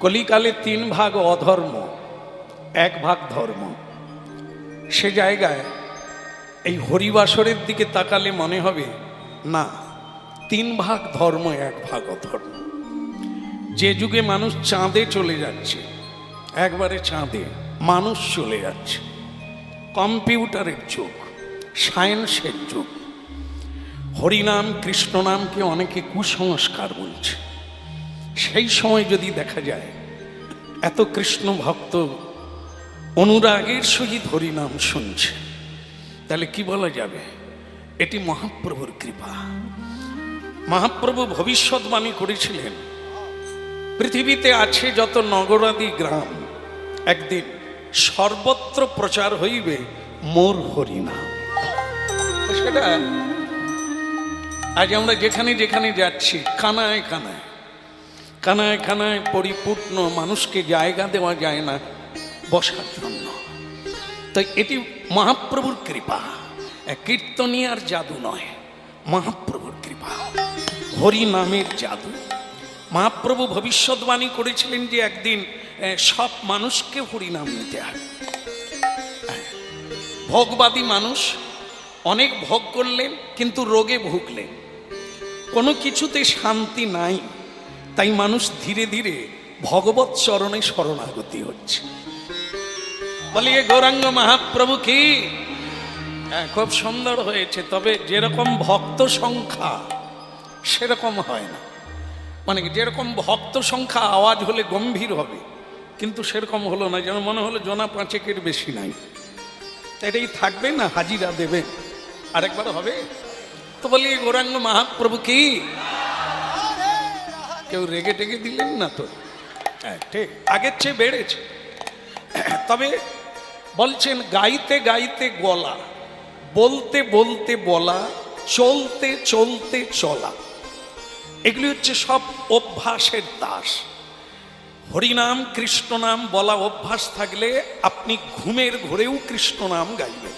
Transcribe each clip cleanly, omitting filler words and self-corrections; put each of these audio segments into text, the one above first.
কলিকালে 3 ভাগ অধর্ম, 1 ভাগ ধর্ম। সে জায়গায় এই হরিবাসরের দিকে তাকালে মনে হবে না, 3 ভাগ ধর্ম, 1 ভাগ অধর্ম। যে যুগে মানুষ চাঁদে চলে যাচ্ছে, একবারে চাঁদে মানুষ চলে যাচ্ছে, কম্পিউটারের যুগ, সায়েন্সের যুগ, হরিনাম কৃষ্ণ নামকে অনেকে কুসংস্কার বলছে। সেই সময় যদি দেখা যায় এত কৃষ্ণ ভক্ত অনুরাগের সহিত হরিনাম শুনছে, তাহলে কি বলা যাবে? এটি মহাপ্রভুর কৃপা। মহাপ্রভু ভবিষ্যৎবাণী করেছিলেন, পৃথিবীতে আছে যত নগরাদি গ্রাম, একদিন সর্বত্র প্রচার হইবে মোর হরিনাম। সেটা আজ আমরা যেখানে যেখানে যাচ্ছি, কানায় কানায় কানায় কানায় পরিপূর্ণ, মানুষকে জায়গা দেওয়া যায় না বসার জন্য। তাই এটি মহাপ্রভুর কৃপা, কীর্তনিয়ার জাদু নয়, মহাপ্রভুর কৃপা, হরি নামের জাদু। মহাপ্রভু ভবিষ্যৎবাণী করেছিলেন যে একদিন সব মানুষকে হরিনাম নিতে হবে। ভোগবাদী মানুষ অনেক ভোগ করলেন কিন্তু রোগে ভুগলেন, কোনো কিছুতে শান্তি নাই, তাই মানুষ ধীরে ধীরে ভগবত চরণে শরণাগতি হচ্ছে। বলিয়ে গৌরাঙ্গ মহাপ্রভু কি! খুব সুন্দর হয়েছে, তবে যেরকম ভক্ত সংখ্যা সেরকম হয় না। মানে যেরকম ভক্ত সংখ্যা আওয়াজ হলে গম্ভীর হবে, কিন্তু সেরকম হলো না, যেন মনে হলো জনা 5-এর বেশি নাই। এটাই থাকবে না, হাজিরা দেবে, আরেকবার হবে তো। বলি গৌরাঙ্গ মহাপ্রভু কি! কেউ রেগে টেগে দিলেন না তো? হ্যাঁ ঠিক, আগের চেয়ে বেড়েছে। তবে বলছেন গাইতে গাইতে গলা, বলতে বলতে বলা, চলতে চলতে চলা, এগুলি হচ্ছে সব অভ্যাসের দাস। হরিনাম কৃষ্ণ নাম বলা অভ্যাস থাকলে আপনি ঘুমের ঘোরেও কৃষ্ণ নাম গাইবেন।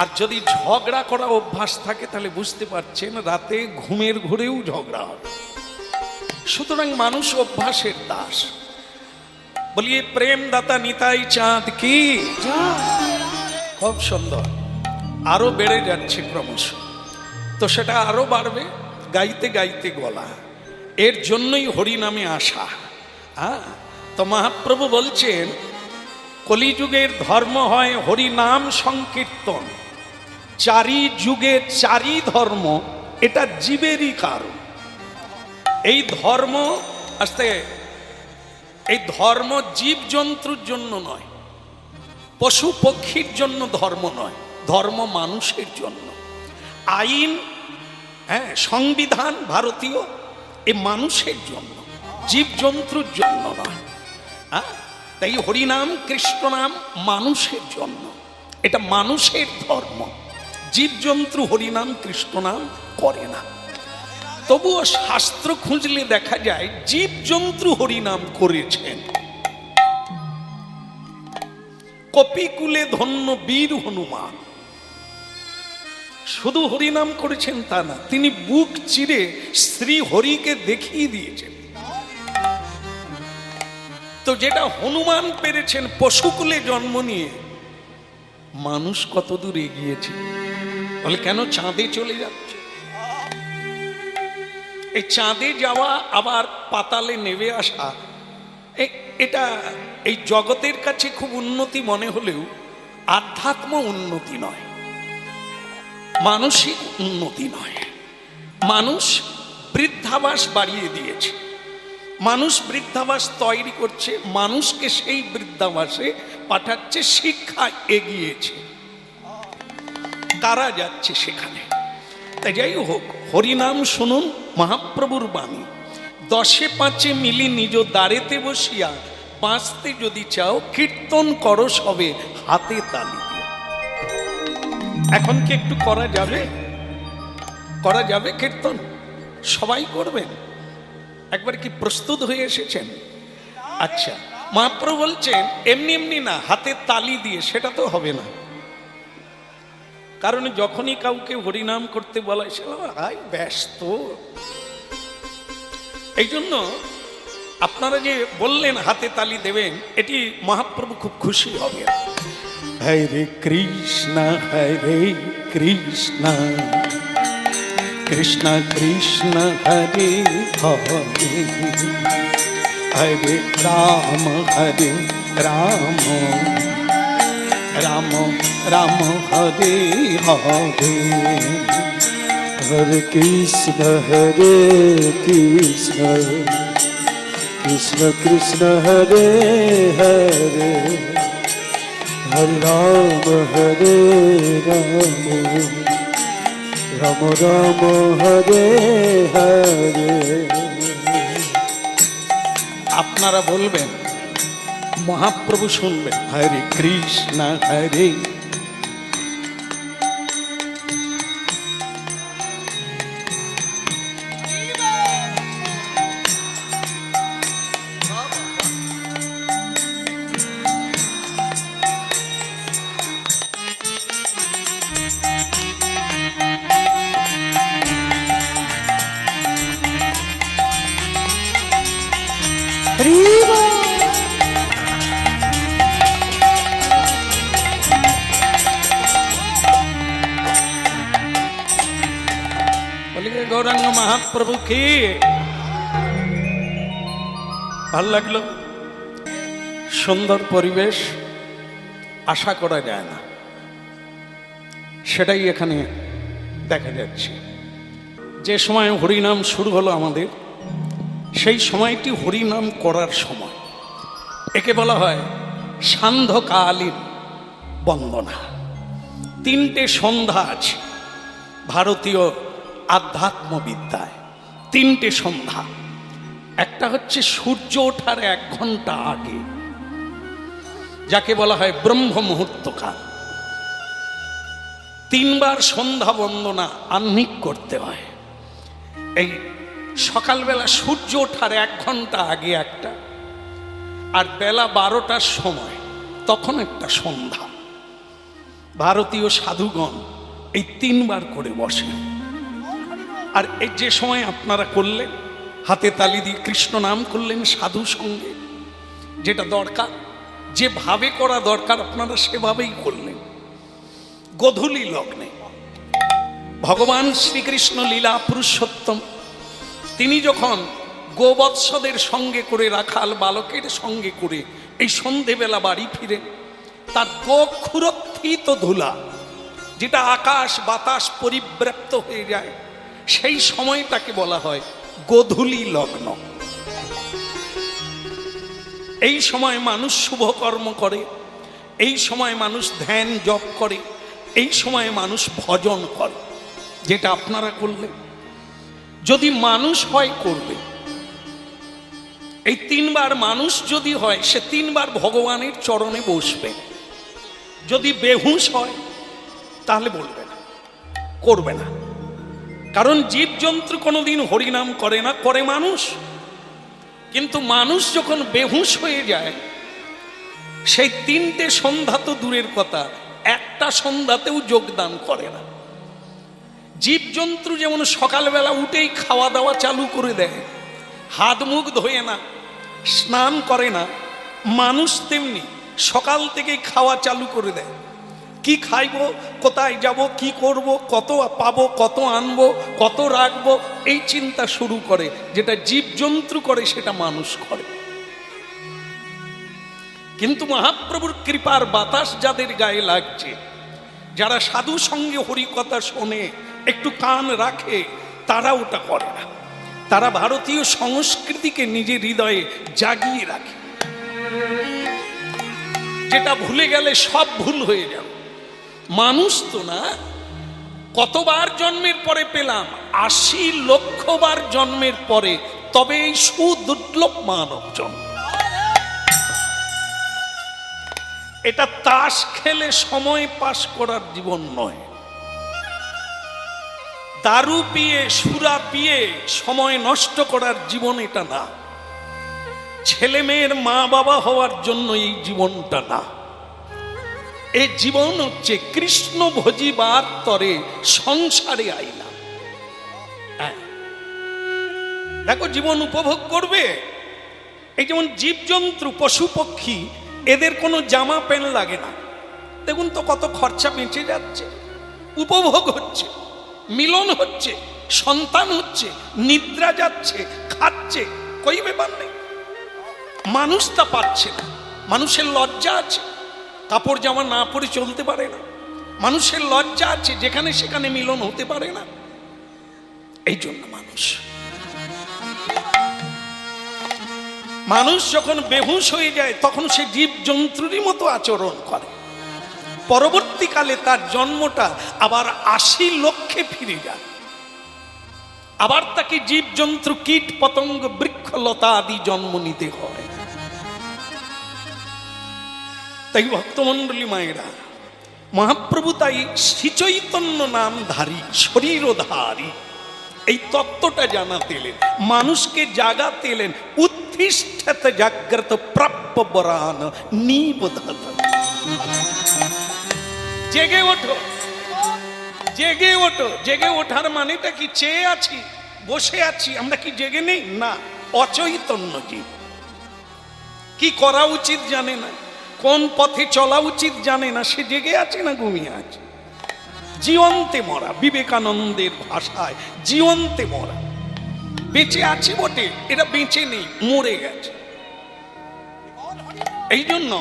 আর যদি ঝগড়া করা অভ্যাস থাকে তাহলে বুঝতে পারছেন রাতে ঘুমের ঘোরেও ঝগড়া হবে। সুতরাং মানুষ অভ্যাসের দাস। বলিয়ে প্রেম দাতা নিতাই চাঁদ কি! খুব সুন্দর, আরো বেড়ে যাচ্ছে ক্রমশ, তো সেটা আরো বাড়বে গাইতে গাইতে গলা। এর জন্যই হরিনামে আসা। তো মহাপ্রভু বলছেন কলিযুগের ধর্ম হয় হরিনাম সংকীর্তন, 4 যুগে 4 ধর্ম, এটা জীবেরই কারণ। এই ধর্ম আসতে, এই ধর্ম জীব জন্তুর জন্য নয়, পশু পক্ষীর জন্য ধর্ম নয়, ধর্ম মানুষের জন্য। আইন, সংবিধান ভারতীয়, এই মানুষের জন্য, জীব জন্তুর জন্য নয়। তাই হরিনাম কৃষ্ণ নাম মানুষের জন্য, এটা মানুষের ধর্ম। জীব জন্তু হরিনাম কৃষ্ণ নাম করে না। তবুও শাস্ত্র খুঁজলে দেখা যায় জীব জন্তু হরিনাম করেছেন। কপিকুলে ধন্য বীর হনুমান শুধু হরিনাম করেছেন তা না, তিনি বুক চিরে শ্রী হরিকে দেখিয়ে দিয়েছেন। তো যেটা হনুমান পেরেছেন পশুকুলে জন্ম নিয়ে, মানুষ কত দূর এগিয়েছে। বলে কেন চাঁদে চলে যাচ্ছে? এই চাঁদে যাওয়া আবার পাতালে নেমে আসা, এটা এই জগতের কাছে খুব উন্নতি মনে হলেও আধ্যাত্ম উন্নতি নয়, মানসিক উন্নতি নয়। মানুষ বৃদ্ধাবাস বাড়িয়ে দিয়েছে, মানুষ বৃদ্ধাবাস তৈরি করছে, মানুষকে সেই বৃদ্ধাবাসে পাঠাচ্ছে, শিক্ষা এগিয়েছে, তারা যাচ্ছে সেখানে। তাই যাই হোক, হরিনাম শুনুন মহাপ্রভুর বাণী। 10-5 মিলি নিজ দ্বারেতে বসিয়া, বাঁচতে যদি চাও কীর্তন করো সবে হাতে তালি দিয়ে। এখন কি একটু করা যাবে? করা যাবে কীর্তন? সবাই করবেন? একবার কি প্রস্তুত হয়ে এসেছেন? আচ্ছা, মহাপ্রভু বলছেন এমনি এমনি না, হাতে তালি দিয়ে, সেটা তো হবে না। কারণ যখনই কাউকে হরিনাম করতে বলা হয়, ব্যস্ত। এই জন্য আপনারা যে বললেন হাতে তালি দেবেন, এটি মহাপ্রভু খুব খুশি হবে। হরে কৃষ্ণ কৃষ্ণ কৃষ্ণ হরে হরে, হরে রাম রাম রাম রাম হরে হরে, हरे कृष्ण कृष्ण कृष्ण हरे हरे, हरे राम राम राम हरे हरे। আপনারা বলবেন, মহাপ্রভু শুনবেন। হরে কৃষ্ণ হরে, গৌরাঙ্গ মহাপ্রভু কি ভাল লাগলো। সুন্দর পরিবেশ আশা করা যায় না, সেটাই এখানে দেখা যাচ্ছে। যে সময় হরিনাম শুরু হলো আমাদের, সেই সময়টি হরিনাম করার সময়। একে বলা হয় সান্ধ্যকালীন বন্দনা। তিনটে সন্ধ্যা আছে ভারতীয় আধ্যাত্মবিদ্যায়, তিনটে সন্ধ্যা। একটা হচ্ছে সূর্য ওঠার 1 ঘন্টা আগে, যাকে বলা হয় ব্রহ্ম মুহূর্তকাল। 3 বার সন্ধ্যা বন্দনা আহ্নিক করতে হয়। এই সকালবেলা সূর্য ওঠার 1 ঘন্টা আগে একটা, আর বেলা 12টার সময় তখন একটা সন্ধ্যা। ভারতীয় সাধুগণ এই 3 বার করে বসে। আর এই যে সময় আপনারা করলেন, হাতে তালি দিয়ে কৃষ্ণ নাম করলেন সাধু সঙ্গে, যেটা দরকার, যেভাবে করা দরকার আপনারা সেভাবেই করলেন। গোধূলি লগ্নে ভগবান শ্রীকৃষ্ণ লীলা পুরুষোত্তম, তিনি যখন গোবৎসদের সঙ্গে করে, রাখাল বালকের সঙ্গে করে এই সন্ধেবেলা বাড়ি ফিরে, তার গোক্ষুরোত্থিত ধুলা, যেটা আকাশ বাতাস পরিব্যাপ্ত হয়ে যায়, সেই সময়টাকে বলা হয় গোধূলি লগ্ন। এই সময় মানুষ শুভকর্ম করে, এই সময় মানুষ ধ্যান জপ করে, এই সময় মানুষ ভজন করে, যেটা আপনারা করলেন। যদি মানুষ হয় করবে, এই 3 বার মানুষ যদি হয়, সে 3 বার ভগবানের চরণে বসবে। যদি বেহুশ হয় তাহলে বলবে না, করবে না। কারণ জীবজন্তু কোনোদিন হরিনাম করে না, করে মানুষ। কিন্তু মানুষ যখন বেহুশ হয়ে যায়, সেই 3টে সন্ধ্যা তো দূরের কথা, একটা সন্ধ্যাতেও যোগদান করে না। জীবজন্তু যেমন সকালবেলা উঠেই খাওয়া দাওয়া চালু করে দেয়, হাত মুখ ধোয়ে না, স্নান করে না, মানুষ তেমনি সকাল থেকেই খাওয়া চালু করে দেয়। কি খাইবো, কোথায় যাব, কি করব, কত পাবো, কত আনবো, কত রাখবো, এই চিন্তা শুরু করে। যেটা জীবজন্তু করে সেটা মানুষ করে। কিন্তু মহাপ্রভুর কৃপার বাতাস যাদের গায়ে লাগছে, যারা সাধু সঙ্গে হরিকথা শোনে, একটু কান রাখে, তারা ওটা করে না। তারা ভারতীয় সংস্কৃতিকে নিজের হৃদয়ে জাগিয়ে রাখে। যেটা ভুলে গেলে সব ভুল হয়ে যাবে। মানুষ তো না, কতবার জন্মের পরে পেলাম? 80 লক্ষ বার জন্মের পরে, তবে এই সুদুর্লভ মানব জন্ম। এটা তাস খেলে সময় পাস করার জীবন নয়। দারু পিয়ে, সুরা পিয়ে সময় নষ্ট করার জীবন এটা না। ছেলে মেয়ের মা বাবা হওয়ার জন্য এই জীবনটা না। এই জীবন হচ্ছে কৃষ্ণ ভজিবার তরে সংসারে আইলাম। দেখো, জীবন উপভোগ করবে, এই যেমন জীবজন্তু পশু পক্ষী এদের কোনো জামা প্যান্ট লাগে না, দেখুন তো কত খরচা বেঁচে যাচ্ছে, উপভোগ হচ্ছে, মিলন হচ্ছে, সন্তান হচ্ছে, নিদ্রা যাচ্ছে, খাচ্ছে, কই ব্যাপার নেই। মানুষ তা পাচ্ছে না, মানুষের লজ্জা আছে, কাপড় জামা না পরে চলতে পারে না, মানুষের লজ্জা আছে, যেখানে সেখানে মিলন হতে পারে না। এই জন্য মানুষ যখন বেহুশ হয়ে যায় তখন সে জীব জন্তুরই মতো আচরণ করে। পরবর্তীকালে তার জন্মটা আবার ৮০ লক্ষে ফিরে যায়, আবার তাকে জীব জন্তু কীট পতঙ্গ বৃক্ষলতা আদি জন্ম নিতে হয়। তাই ভক্তমণ্ডলী মায়েরা, মহাপ্রভু তাই শ্রীচৈতন্য নামধারী শরীরধারী এই তত্ত্বটা জানাতে এলেন, মানুষকে জাগাতে এলেন। উত্তিষ্ঠত জাগ্রত প্রাপ্য বরান নিবোধত। জেগে ওঠো, জেগে ওঠো। জেগে ওঠার মানেটা কি? চেয়ে আছি, বসে আছি, আমরা কি জেগে নেই? না, অচৈতন্য জীব। কি করা উচিত জানে না, কোন পথে চলা উচিত জানে না, সে জেগে আছে না ঘুমিয়ে আছে? জীবন্তে মরা, বিবেকানন্দের ভাষায় জীবন্তে মরা। বেঁচে আছে বটে, এটা বেঁচে নেই, মরে গেছে। এই জন্য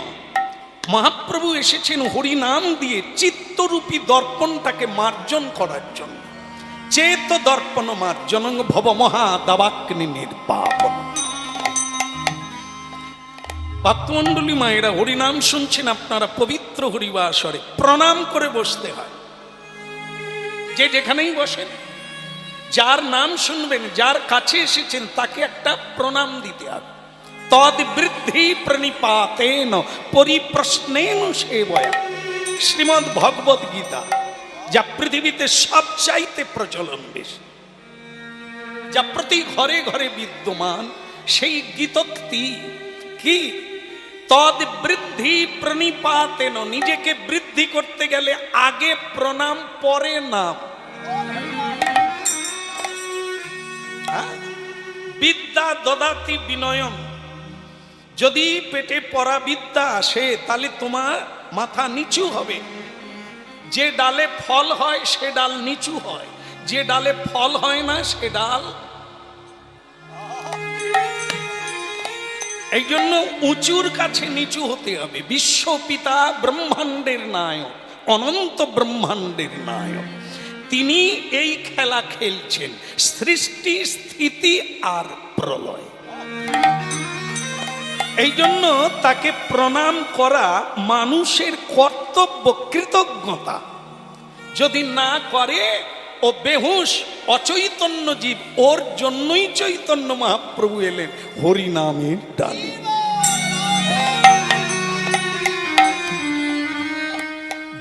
মহাপ্রভু এসেছেন হরি নাম দিয়ে চিত্তরূপী দর্পণটাকে মার্জন করার জন্য। চেত দর্পণ মার্জন ভব মহা দাবাগ্নি নির্বাপন। ভক্তমণ্ডলী মায়েরা, হরিনাম শুনছেন আপনারা পবিত্র হরিবাসরে, প্রণাম করে বসতে হয়। যে যেখানেই বসেন, যার নাম শুনবেন, যার কাছে এসেছেন, তাকে একটা প্রণাম দিতে হবে। তদ বৃদ্ধি প্রণিপাতেন পরিপ্রশ্নেন সেবয়া। শ্রীমদ্ ভগবদ গীতা, যা পৃথিবীতে সবচাইতে প্রচলন বেশি, যা প্রতি ঘরে ঘরে বিদ্যমান, সেই গীতোক্তি কি? তদ বৃদ্ধি প্রণিপাতেন। নিজেকে বৃদ্ধি করতে গেলে আগে প্রণাম, পরে নাম। বিদ্যা দদাতি বিনয়ন। যদি পেটে পড়া বিদ্যা আসে তাহলে তোমার মাথা নিচু হবে। যে ডালে ফল হয় সে ডাল নিচু হয়, যে ডালে ফল হয় না সে ডাল। এই জন্য উঁচুর কাছে নিচু হতে হবে। বিশ্বপিতা ব্রহ্মাণ্ডের নায়ক, অনন্ত ব্রহ্মাণ্ডের নায়ক, তিনি এই খেলা খেলছেন, সৃষ্টি স্থিতি আর প্রলয়। এই জন্য তাকে প্রণাম করা মানুষের কর্তব্য, কৃতজ্ঞতা। যদি না করে ও বেহুশ, অচৈতন্য জীব। ওর জন্যই চৈতন্য মহাপ্রভু এলেন হরিনামের ডালে।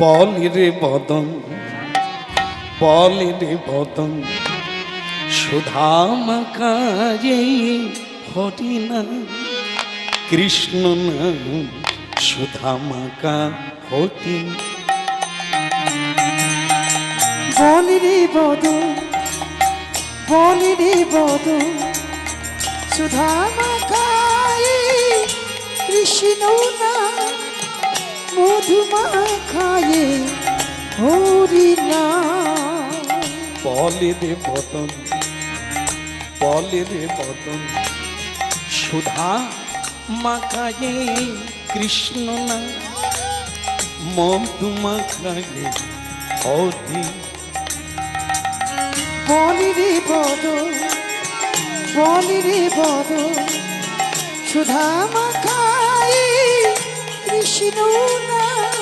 বল রে বদন, বল রে বদন, সুধামাকারে হরিনাম। কৃষ্ণ নাম সুধামাকা হরি। বল রে বদন, বল রে বদন, সুধামাকারে কৃষ্ণ নাম, মধুমাখায়ে হরি নাম। বল রে বদন, বল রে বদন, সুধা মাখায়ে কৃষ্ণ নাম, মধুমাখায়ে হরি। বল রে বদন, বল রে বদন, সুধামাখায়ে কৃষ্ণ নাম,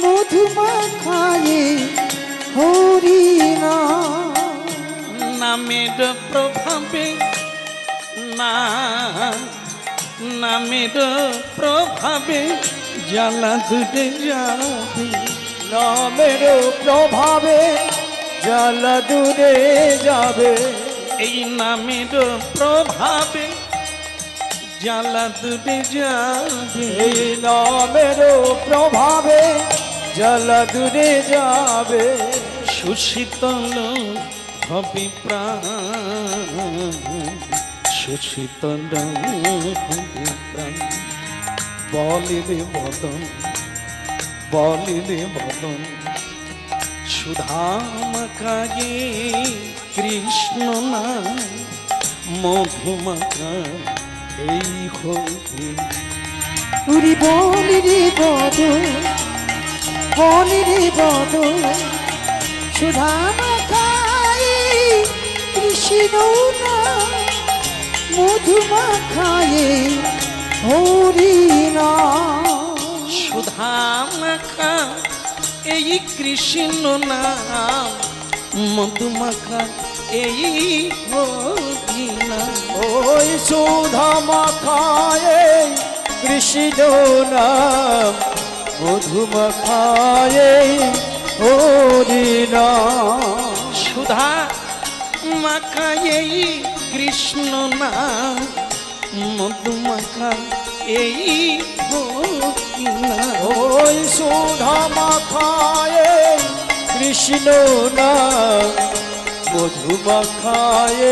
মধুমাখায়ে হরি নাম। নামের প্রভাবে না, নামের প্রভাবে জ্বালা দূরে যাবে। নামের প্রভাবে জ্বালা দূরে যাবে। এই নামের প্রভাবে জ্বালা দূরে যাবে। এই নামের প্রভাবে জ্বালা দূরে যাবে। সুশীতল হবে প্রাণ, শোষিতরা প্রাণ বলিলে বদন বলিলে বদন সুধামাকায়ে কৃষ্ণ না মধুমাকা এই হই উরি বলি রে বদন বলি রে বদন সুধা মাখাই কৃষ্ণ না মধু মাখাই হরি না সুধামাকা এই কৃষ্ণ নাম মধুমাকা এই হই না ওই সুধা মাখায় কৃষ্ণ নাম মধু মাখায় হরি নাম সুধা মাখা এই কৃষ্ণ নাম মধুমাখা এই হই না ওই সুধা মাখায় কৃষ্ণ নাম মধু মাখায়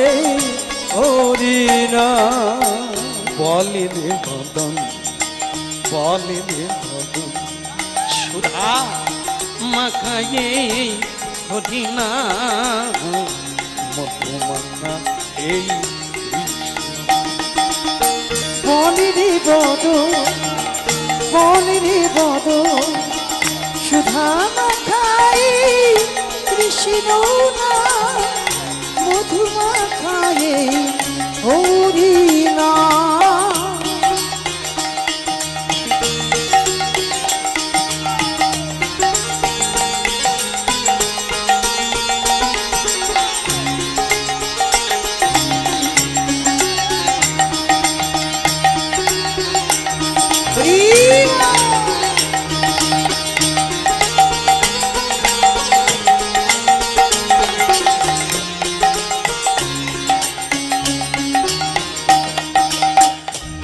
হরি নাম বলিলে বদন বলিলে বদন সুধা মাখায়ে হরি না মধুমাখা এই বলি রে বদন বলি রে বদন সুধা মাখাই কৃষ্ণ না মধু মাখাই হরি না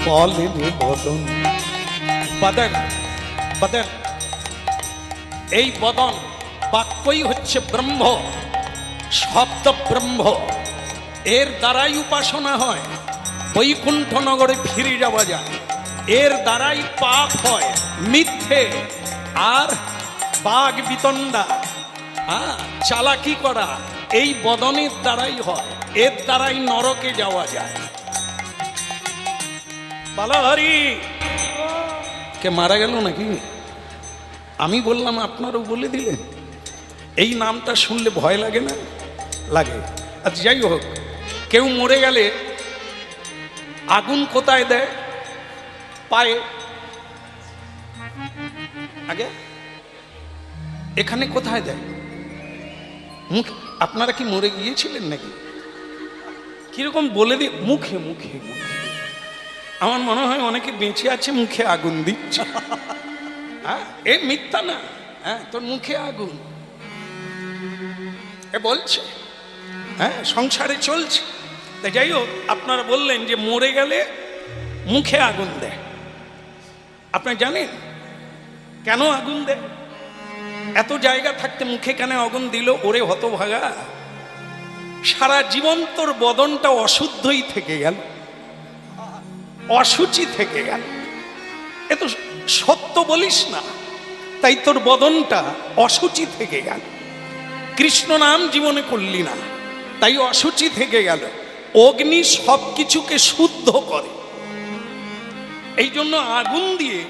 বলিলে বদন বদন বদন এই বদন বাক্যই হচ্ছে ব্রহ্ম শব্দ ব্রহ্ম এর দ্বারাই উপাসনা হয় বৈকুণ্ঠ নগরে ফিরে যাওয়া যায় এর দ্বারাই পাপ হয় মিথ্যে আর বাঘ বিতণ্ডা চালাকি করা এই বদনের দ্বারাই হয় এর দ্বারাই নরকে যাওয়া যায় বালাহারি কে মারা গেল নাকি আমি বললাম আপনারও বলে দিলেন এই নামটা শুনলে ভয় লাগে না লাগে আচ্ছা যাই হোক কেউ মরে গেলে আগুন কোথায় দেয় পায়ে আগে এখানে কোথায় দেয় মুখ আপনারা কি মরে গিয়েছিলেন নাকি কিরকম বলে দিয়ে মুখে মুখে মুখে আমার মনে হয় অনেকে বেঁচে আছে মুখে আগুন দিচ্ছে হ্যাঁ এ মিথ্যা না হ্যাঁ তোর মুখে আগুন এ বলছে হ্যাঁ সংসারে চলছে তাই যাই হোক আপনারা বললেন যে মরে গেলে মুখে আগুন দেয় আপনারা জানেন কেন আগুন দেয় এত জায়গা থাকতে মুখে কেন আগুন দিল ওরে হতভাগা সারা জীবন তোর বদনটা অশুদ্ধই থেকে গেল অসুচি থেকে গেল এ তো সত্য বলিস না তাই তোর বদনটা অসুচি থেকে গেল কৃষ্ণ নাম জীবনে করলি না তাই অসুচি থেকে গেল অগ্নি সব কিছুকে শুদ্ধ করে এই জন্য আগুন দিয়ে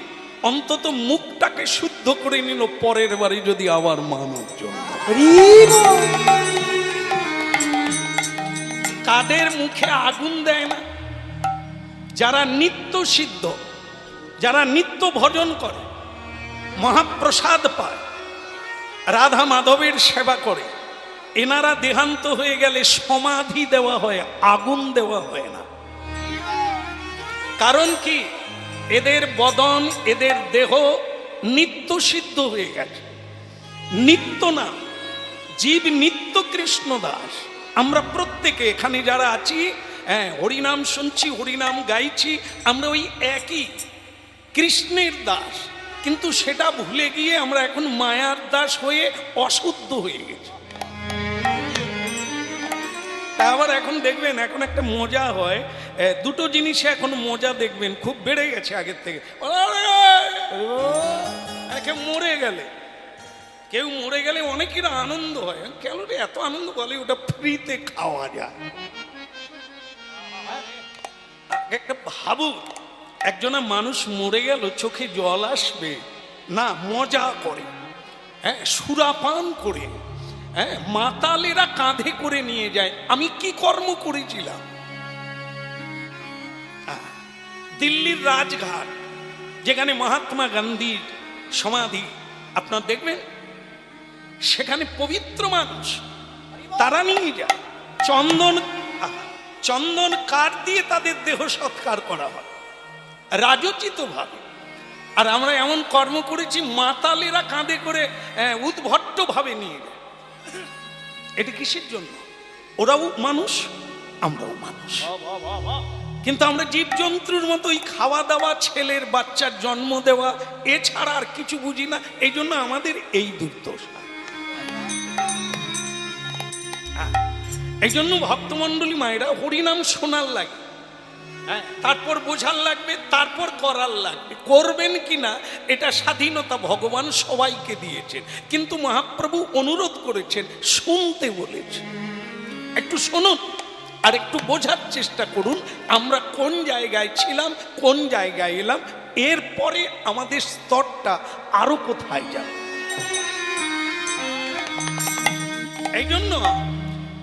অন্তত মুখটাকে শুদ্ধ করে নিল পরের বাড়ি যদি আবার মানব জন্য কাদের মুখে আগুন দেয় না যারা নিত্য সিদ্ধ যারা নিত্য ভজন করে মহাপ্রসাদ পায় রাধা মাধবের সেবা করে এনারা দেহান্ত হয়ে গেলে সমাধি দেওয়া হয় আগুন দেওয়া হয় না কারণ কি এদের বদন এদের দেহ নিত্য সিদ্ধ হয়ে গেছে নিত্য না জীব নিত্য কৃষ্ণ দাস আমরা প্রত্যেকে এখানে যারা আছি হ্যাঁ হরিনাম শুনছি হরিনাম গাইছি আমরা ওই একই কৃষ্ণের দাস কিন্তু সেটা ভুলে গিয়ে আমরা এখন মায়ার দাস হয়ে অশুদ্ধ হয়ে গেছি তা আবার এখন দেখবেন, এখন একটা মজা হয়, দুটো জিনিসে এখন মজা দেখবেন খুব বেড়ে গেছে আগের থেকে। একে মরে গেলে, কেউ মরে গেলে অনেকের আনন্দ হয়, কেন রে এত আনন্দ, বলে ওটা ফ্রিতে খাওয়া যায়। একটা ভাবু, একজনা মানুষ মরে গেল, চোখে জল আসবে না, মজা করে, হ্যাঁ, সুরাপান করে, হ্যাঁ, মাতালেরা কাঁধে করে নিয়ে যায়। আমি কি কর্ম করেছিলাম? দিল্লির রাজঘাট, যেখানে মহাত্মা গান্ধীর সমাধি, আপনার দেখবেন সেখানে পবিত্র মানুষ তারা নিয়ে যায়, চন্দন কাঠ দিয়ে তাদের দেহ সৎকার করা হয় রাজোচিত ভাবে। আর আমরা এমন কর্ম করেছি, মাতালেরা কাঁধে করে উদ্ভট্ট ভাবে নিয়ে যায়। এটা কিসের জন্য? ওরাও মানুষ, আমরাও মানুষ, কিন্তু আমরা জীবজন্তুর মতো ওই খাওয়া দাওয়া, ছেলের বাচ্চার জন্ম দেওয়া, এছাড়া আর কিছু বুঝি না। এই জন্য আমাদের এই দুর্দশা। এই জন্য ভক্তমণ্ডলী মায়েরা হরিনাম শোনার লাগে, হ্যাঁ, তারপর বোঝার লাগবে, তারপর করার লাগবে। করবেন কিনা এটা স্বাধীনতা ভগবান সবাইকে দিয়েছেন, কিন্তু মহাপ্রভু অনুরোধ করেছেন, শুনতে বলেছেন। একটু শুনুন আর একটু বোঝার চেষ্টা করুন, আমরা কোন জায়গায় ছিলাম, কোন জায়গায় এলাম, এরপরে আমাদের স্তরটা আরো কোথায় যাবে। এই জন্য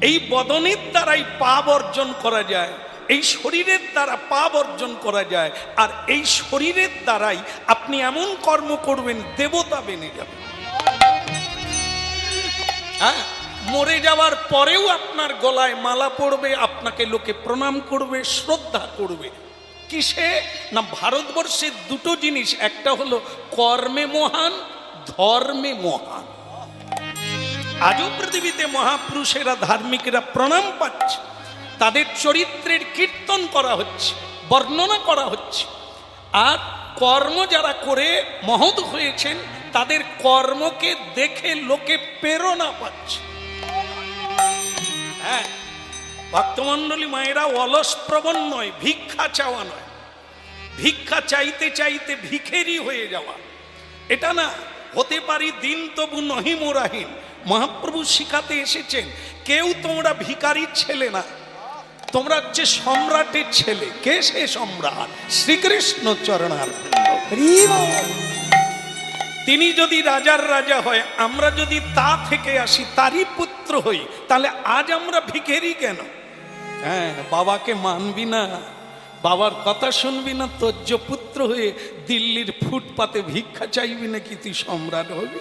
এই বদনের দ্বারাই পাপ অর্জন করা যায়, এই শরীরের দ্বারা পাপ অর্জন করা যায়, আর এই শরীরের দ্বারাই আপনি এমন কর্ম করবেন দেবতা বেনে যাবে। হ্যাঁ, মরে যাওয়ার পরেও আপনার গলায় মালা পড়বে, আপনাকে লোকে প্রণাম করবে, শ্রদ্ধা করবে। কিসে না, ভারতবর্ষের দুটো জিনিস, একটা হলো কর্মে মহান, ধর্মে মহান। আজও পৃথিবীতে মহাপুরুষেরা, ধার্মিকেরা প্রণাম পাচ্ছে, তাদের চরিত্রের কীর্তন করা হচ্ছে, বর্ণনা করা হচ্ছে। আর কর্ম যারা করে মহৎ হয়েছেন, তাদের কর্মকে দেখে লোকে প্রেরণা পাচ্ছে। হ্যাঁ, ভক্তমণ্ডলী মায়েরা অলস প্রবণ নয়, ভিক্ষা চাওয়া নয়, ভিক্ষা চাইতে চাইতে ভিখেরি হয়ে যাওয়া এটা না। হতে পারি দিন তবু নহি মোরাহীন, মহাপ্রভু শিখাতে এসেছেন, কেউ তোমরা ভিখারির ছেলে না, তোমরা হচ্ছে সম্রাটের ছেলে। কে সে সম্রাট? শ্রীকৃষ্ণ চরণারবিন্দ। তিনি যদি রাজার রাজা হয়, আমরা যদি তা থেকে আসি, তারই পুত্র হই, তাহলে আজ আমরা ভিখারি কেন? হ্যাঁ, বাবাকে মানবি না, বাবার কথা শুনবি না, তজ্জ পুত্র হয়ে দিল্লির ফুটপাতে ভিক্ষা চাইবি নাকি তুই সম্রাট হবি?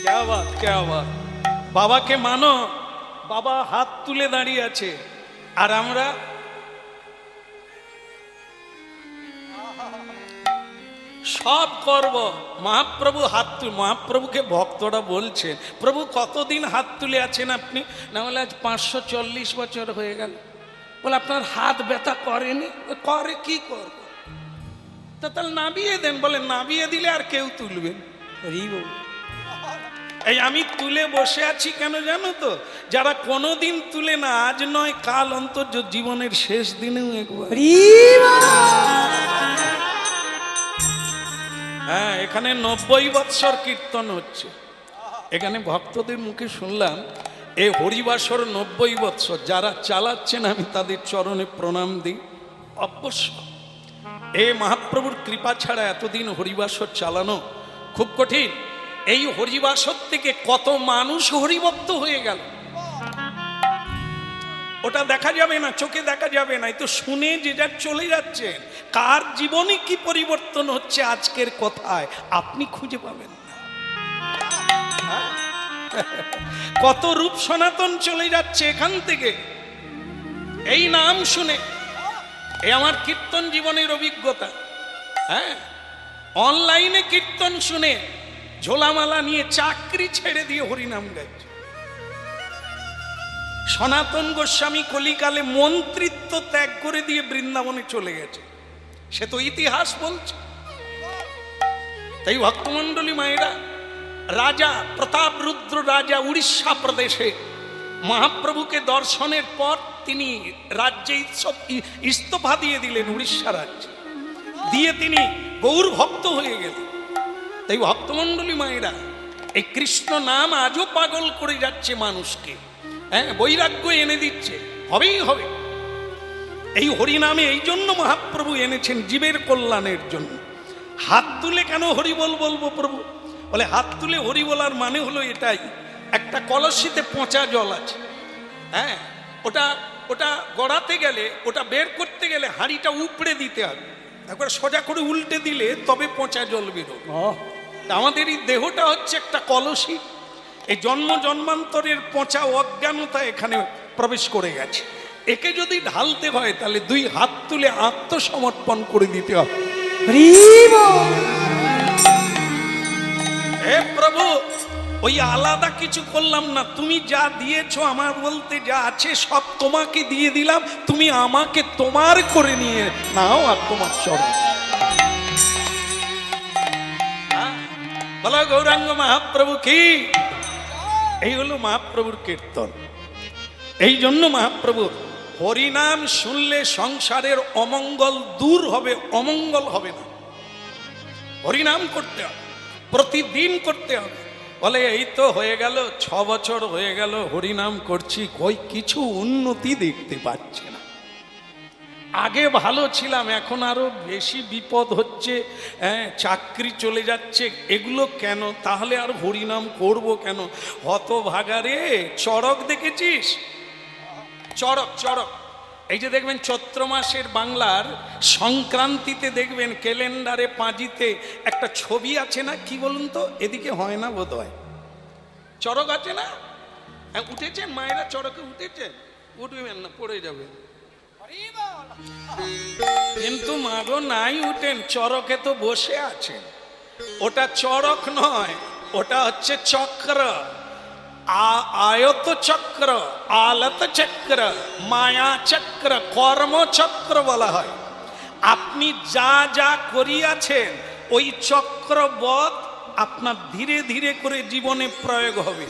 ক্যা বাত, ক্যা বাত। বাবাকে মানো, বাবা হাত তুলে দাঁড়িয়ে আছে, আর আমরা সব করব। মহাপ্রভু হাত তুলে, মহাপ্রভুকে ভক্তরা বলছে, প্রভু কতদিন হাত তুলে আছেন আপনি? না বলে আজ 540 বছর হয়ে গেল। বলে আপনার হাত ব্যথা করেনি? করে, কি করব? তা তাহলে নাবিয়ে দেন। বলে নাবিয়ে দিলে আর কেউ তুলবেন? এই আমি তুলে বসে আছি কেন জানো তো? যারা কোনোদিন তুলে না, আজ নয় কাল, অন্তর জীবনের শেষ দিনেও একবার। হ্যাঁ, এখানে 90 বৎসর কীর্তন হচ্ছে। এখানে ভক্তদের মুখে শুনলাম এ হরিবাসর 90 বৎসর। যারা চালাচ্ছেন আমি তাদের চরণে প্রণাম দিই। অবশ্য এ মহাপ্রভুর কৃপা ছাড়া এতদিন হরিবাসর চালানো খুব কঠিন। এই হরিবাসর থেকে কত মানুষ হরিভক্ত হয়ে গেল, ওটা দেখা যাবে না, চোখে দেখা যাবে না, তো শুনে যে যা চলে যাচ্ছে। কার জীবনে কি পরিবর্তন হচ্ছে আজকের কথায় আপনি খুঁজে পাবেন না। কত রূপ সনাতন চলে যাচ্ছে এখান থেকে এই নাম শুনে। এই আমার কীর্তন জীবনের অভিজ্ঞতা। হ্যাঁ, অনলাইনে কীর্তন শুনে ঝোলামালা নিয়ে চাকরি ছেড়ে দিয়ে হরিনাম গাইছে। সনাতন গোস্বামী কলিকালে মন্ত্রিত্ব ত্যাগ করে দিয়ে বৃন্দাবনে চলে গেছে, সে তো ইতিহাস বলছে। তাই ভক্তমণ্ডলী মায়েরা, রাজা প্রতাপ রুদ্র রাজা উড়িষ্যা প্রদেশে মহাপ্রভুকে দর্শনের পর তিনি রাজ্যে ইস্তফা দিয়ে দিলেন, উড়িষ্যা রাজ্যে দিয়ে তিনি গৌর ভক্ত হয়ে গেলেন। তাই ভক্তমণ্ডলী মায়েরা, এই কৃষ্ণ নাম আজও পাগল করে যাচ্ছে মানুষকে, হ্যাঁ, বৈরাগ্য এনে দিচ্ছে, হবেই হবে। এই হরিনামে এই জন্য মহাপ্রভু এনেছেন জীবের কল্যাণের জন্য। হাত তুলে কেন হরিবল বলবো প্রভু? বলে হাত তুলে হরি বলার মানে হলো এটাই, একটা কলসিতে পচা জল আছে, হ্যাঁ, ওটা ওটা গড়াতে গেলে, ওটা বের করতে গেলে হাঁড়িটা উপড়ে দিতে হবে, একবার সোজা করে উল্টে দিলে তবে পচা জল বেরোবে। আমাদের এই দেহটা হচ্ছে একটা কলসি, এই জন্ম জন্মান্তরের পচা অজ্ঞানতা এখানে প্রবেশ করে গেছে। একে যদি ঢালতে হয় তাহলে দুই হাত তুলে আত্মসমর্পণ করে দিতে হবে। হে প্রভু, ওই আলাদা কিছু করলাম না, তুমি যা দিয়েছো আমার বলতে যা আছে সব তোমাকে দিয়ে দিলাম, তুমি আমাকে তোমার করে নিয়ে নাও আর তোমার চরণ। বলো গৌরাঙ্গ মহাপ্রভু কি! এই হলো মহাপ্রভুর কীর্তন। এই জন্য মহাপ্রভু হরিনাম শুনলে সংসারের অমঙ্গল দূর হবে, অমঙ্গল হবে না। হরিনাম করতে হবে, প্রতিদিন করতে হবে। বলে এই তো হয়ে গেল 6 বছর হয়ে গেল হরিনাম করছি, কই কিছু উন্নতি দেখতে পাচ্ছি না। আগে ভালো ছিলাম, এখন আরো বেশি বিপদ হচ্ছে, চাকরি চলে যাচ্ছে, এগুলো কেন? তাহলে আর হরিনাম করব কেন? হতভাগারে। চড়ক দেখেছিস? চড়ক, চড়ক, এই যে দেখবেন চৈত্র মাসের বাংলার সংক্রান্তিতে দেখবেন ক্যালেন্ডারে পাঁজিতে একটা ছবি আছে না, কি বলুন তো, এদিকে হয় না বোধ হয়, চড়ক আছে না? হ্যাঁ, উঠেছেন মায়েরা চড়কে? উঠেছেন? উঠবেন না, পড়ে যাবে। কিন্তু মাগো নাই উঠেন, চড়কে তো বসে আছেন। ওটা চড়ক নয়, ওটা হচ্ছে চক্র, আয়ত চক্র, আলত চক্র, মায়া চক্র, কর্মচক্র বলা হয়। আপনি যা যা করিয়াছেন ওই চক্রবৎ আপনার ধীরে ধীরে করে জীবনে প্রয়োগ হবে।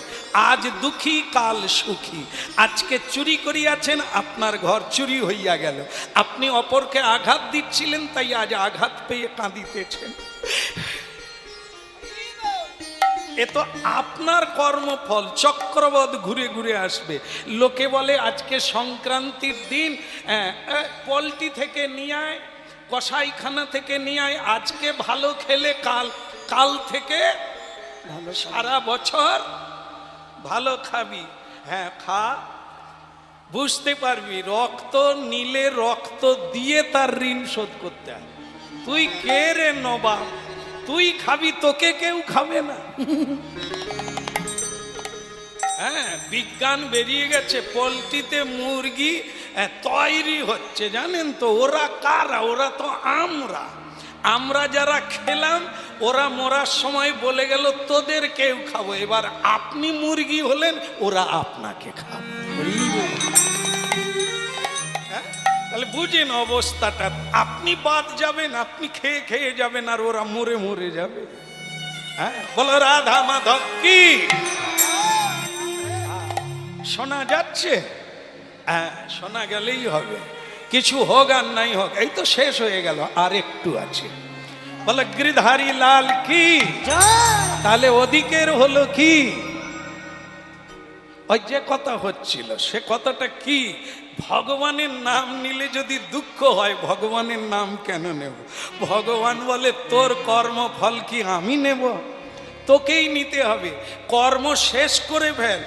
আজ দুঃখী কাল সুখী। আজকে চুরি করিয়াছেন, আপনার ঘর চুরি হইয়া গেল। আপনি অপরকে আঘাত দিচ্ছিলেন, তাই আজ আঘাত পেয়ে কাঁদিতেছেন। এ তো আপনার কর্মফল, চক্রবৎ ঘুরে ঘুরে আসবে। লোকে বলে আজকে সংক্রান্তির দিন পোল্ট্রি থেকে নিয়ে আয়, কসাইখানা থেকে নিয়ে আয়, আজকে ভালো খেলে কাল থেকে সারা বছর ভালো খাবি। হ্যাঁ, খা, বুঝতে পারবি রক্ত নিলে রক্ত দিয়ে তার ঋণ শোধ করতে হয়। তুই কে রে নবাব? তুই খাবি, তোকে কেউ খাবে না। হ্যাঁ, বিজ্ঞান বেরিয়ে গেছে, পোল্ট্রিতে মুরগি তৈরি হচ্ছে, জানেন তো? ওরা কারা? ওরা তো আমরা যারা খেলাম, ওরা মরার সময় বলে গেল তোদের কেউ খাবো। এবার আপনি মুরগি হলেন, ওরা আপনাকে খাবে। তাহলে বুঝেন অবস্থাটা, আপনি বাদ যাবেন, আপনি খেয়ে খেয়ে যাবেন, আর ওরা মরে মরে যাবে। হ্যাঁ, বলো রাধা মাধব কি! শোনা যাচ্ছে? হ্যাঁ, শোনা গেলেই হবে, কিছু হোক আর নাই হোক। এই তো শেষ হয়ে গেল, আর একটু আছে। বলে গিরিধারী লাল কি! তাহলে ওদিকের হলো কি? ওই যে কথা হচ্ছিল, সে কথাটা কি? ভগবানের নাম নিলে যদি দুঃখ হয়, ভগবানের নাম কেন নেব? ভগবান বলে তোর কর্মফল কি আমি নেব? তোকেই নিতে হবে। কর্ম শেষ করে ফেল,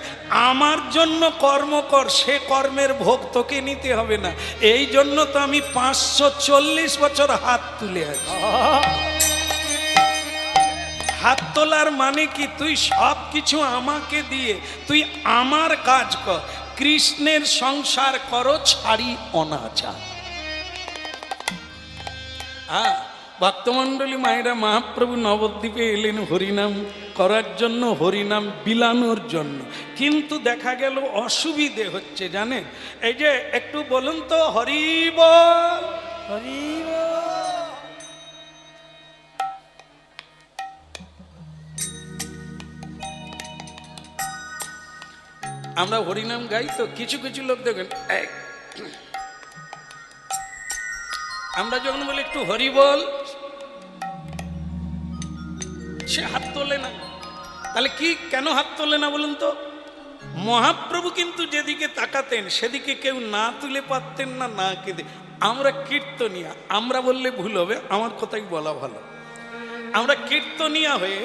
আমার জন্য কর্ম কর, সে কর্মের ভোগ তোকে নিতে হবে না। এই জন্য তো আমি 540 বছর হাত তুলে আছি। হাত তোলার মানে কি? তুই সব কিছু আমাকে দিয়ে তুই আমার কাজ কর। কৃষ্ণের সংসার করো, ছাড়ি অনাচার। ভক্তমণ্ডলী মায়েরা, মহাপ্রভু নবদ্বীপে এলেন হরিনাম করার জন্য, হরিনাম বিলানোর জন্য। কিন্তু দেখা গেল অসুবিধে হচ্ছে, জানেন? এই যে একটু বলুন তো, হরি বল, হরি বল। আমরা হরিনাম গাই তো কিছু কিছু লোক দেখেন এই, আমরা যখন বলি একটু হরি বল, সে হাত তোলে না। তাহলে কি কেন হাত তোলে না বলুন তো? মহাপ্রভু কিন্তু যেদিকে তাকাতেন সেদিকে কেউ না তুলে পারতেন না, না কেঁদে। আমরা কীর্তনিয়া, আমরা বললে ভুল হবে, আমার কথাই বলা ভালো। আমরা কীর্তনিয়া হয়ে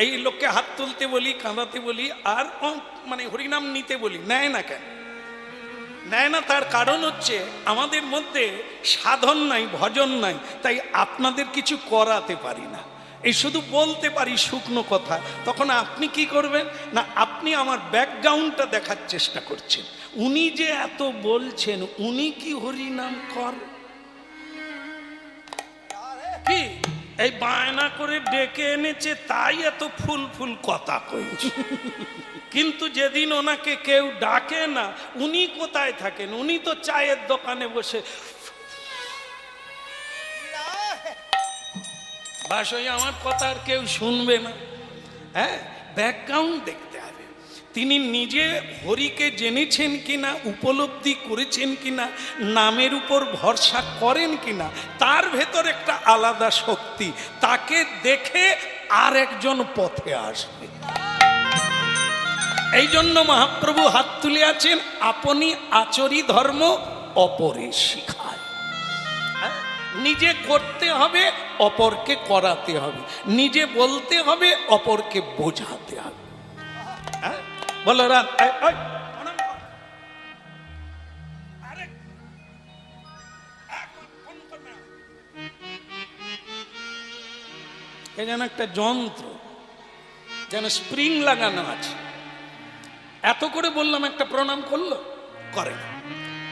এই লোককে হাত তুলতে বলি, কাঁদাতে বলি, আর মানে হরিনাম নিতে বলি, নেয় না কেন? নেয় না, তার কারণ হচ্ছে আমাদের মধ্যে সাধন নাই, ভজন নাই, তাই আপনাদের কিছু করাতে পারি না। এই শুধু বলতে পারি শুকনো কথা। তখন আপনি কি করবেন না, আপনি আমার ব্যাকগ্রাউন্ডটা দেখার চেষ্টা করছেন। উনি যে এত বলছেন, উনি কি হরিনাম কর কি এই বায়না করে ডেকে এনেছে, তাই এত ফুল ফুল কথা কইছে। কিন্তু যেদিন ওনাকে কেউ ডাকে না, উনি কোথায় থাকেন? উনি তো চায়ের দোকানে বসে বাস, ওই আমার কথা আর কেউ শুনবে না। হ্যাঁ, ব্যাকগ্রাউন্ড দেখতে হবে। তিনি নিজে হরিকে জেনেছেন কিনা, উপলব্ধি করেছেন কিনা, নামের উপর ভরসা করেন কিনা, তার ভেতর একটা আলাদা শক্তি। তাকে দেখে আর একজন পথে আসবে। এই জন্য মহাপ্রভু হাত তুলে আছেন, আপনি আচরি ধর্ম অপরে শিখায়। নিজে করতে হবে, অপরকে করাতে হবে। নিজে বলতে হবে, অপরকে বোঝাতে হবে। বলো রাত এ যেন একটা যন্ত্র, যেন স্প্রিং লাগানো আছে। এত করে বললাম, একটা প্রণাম করলো, করে না।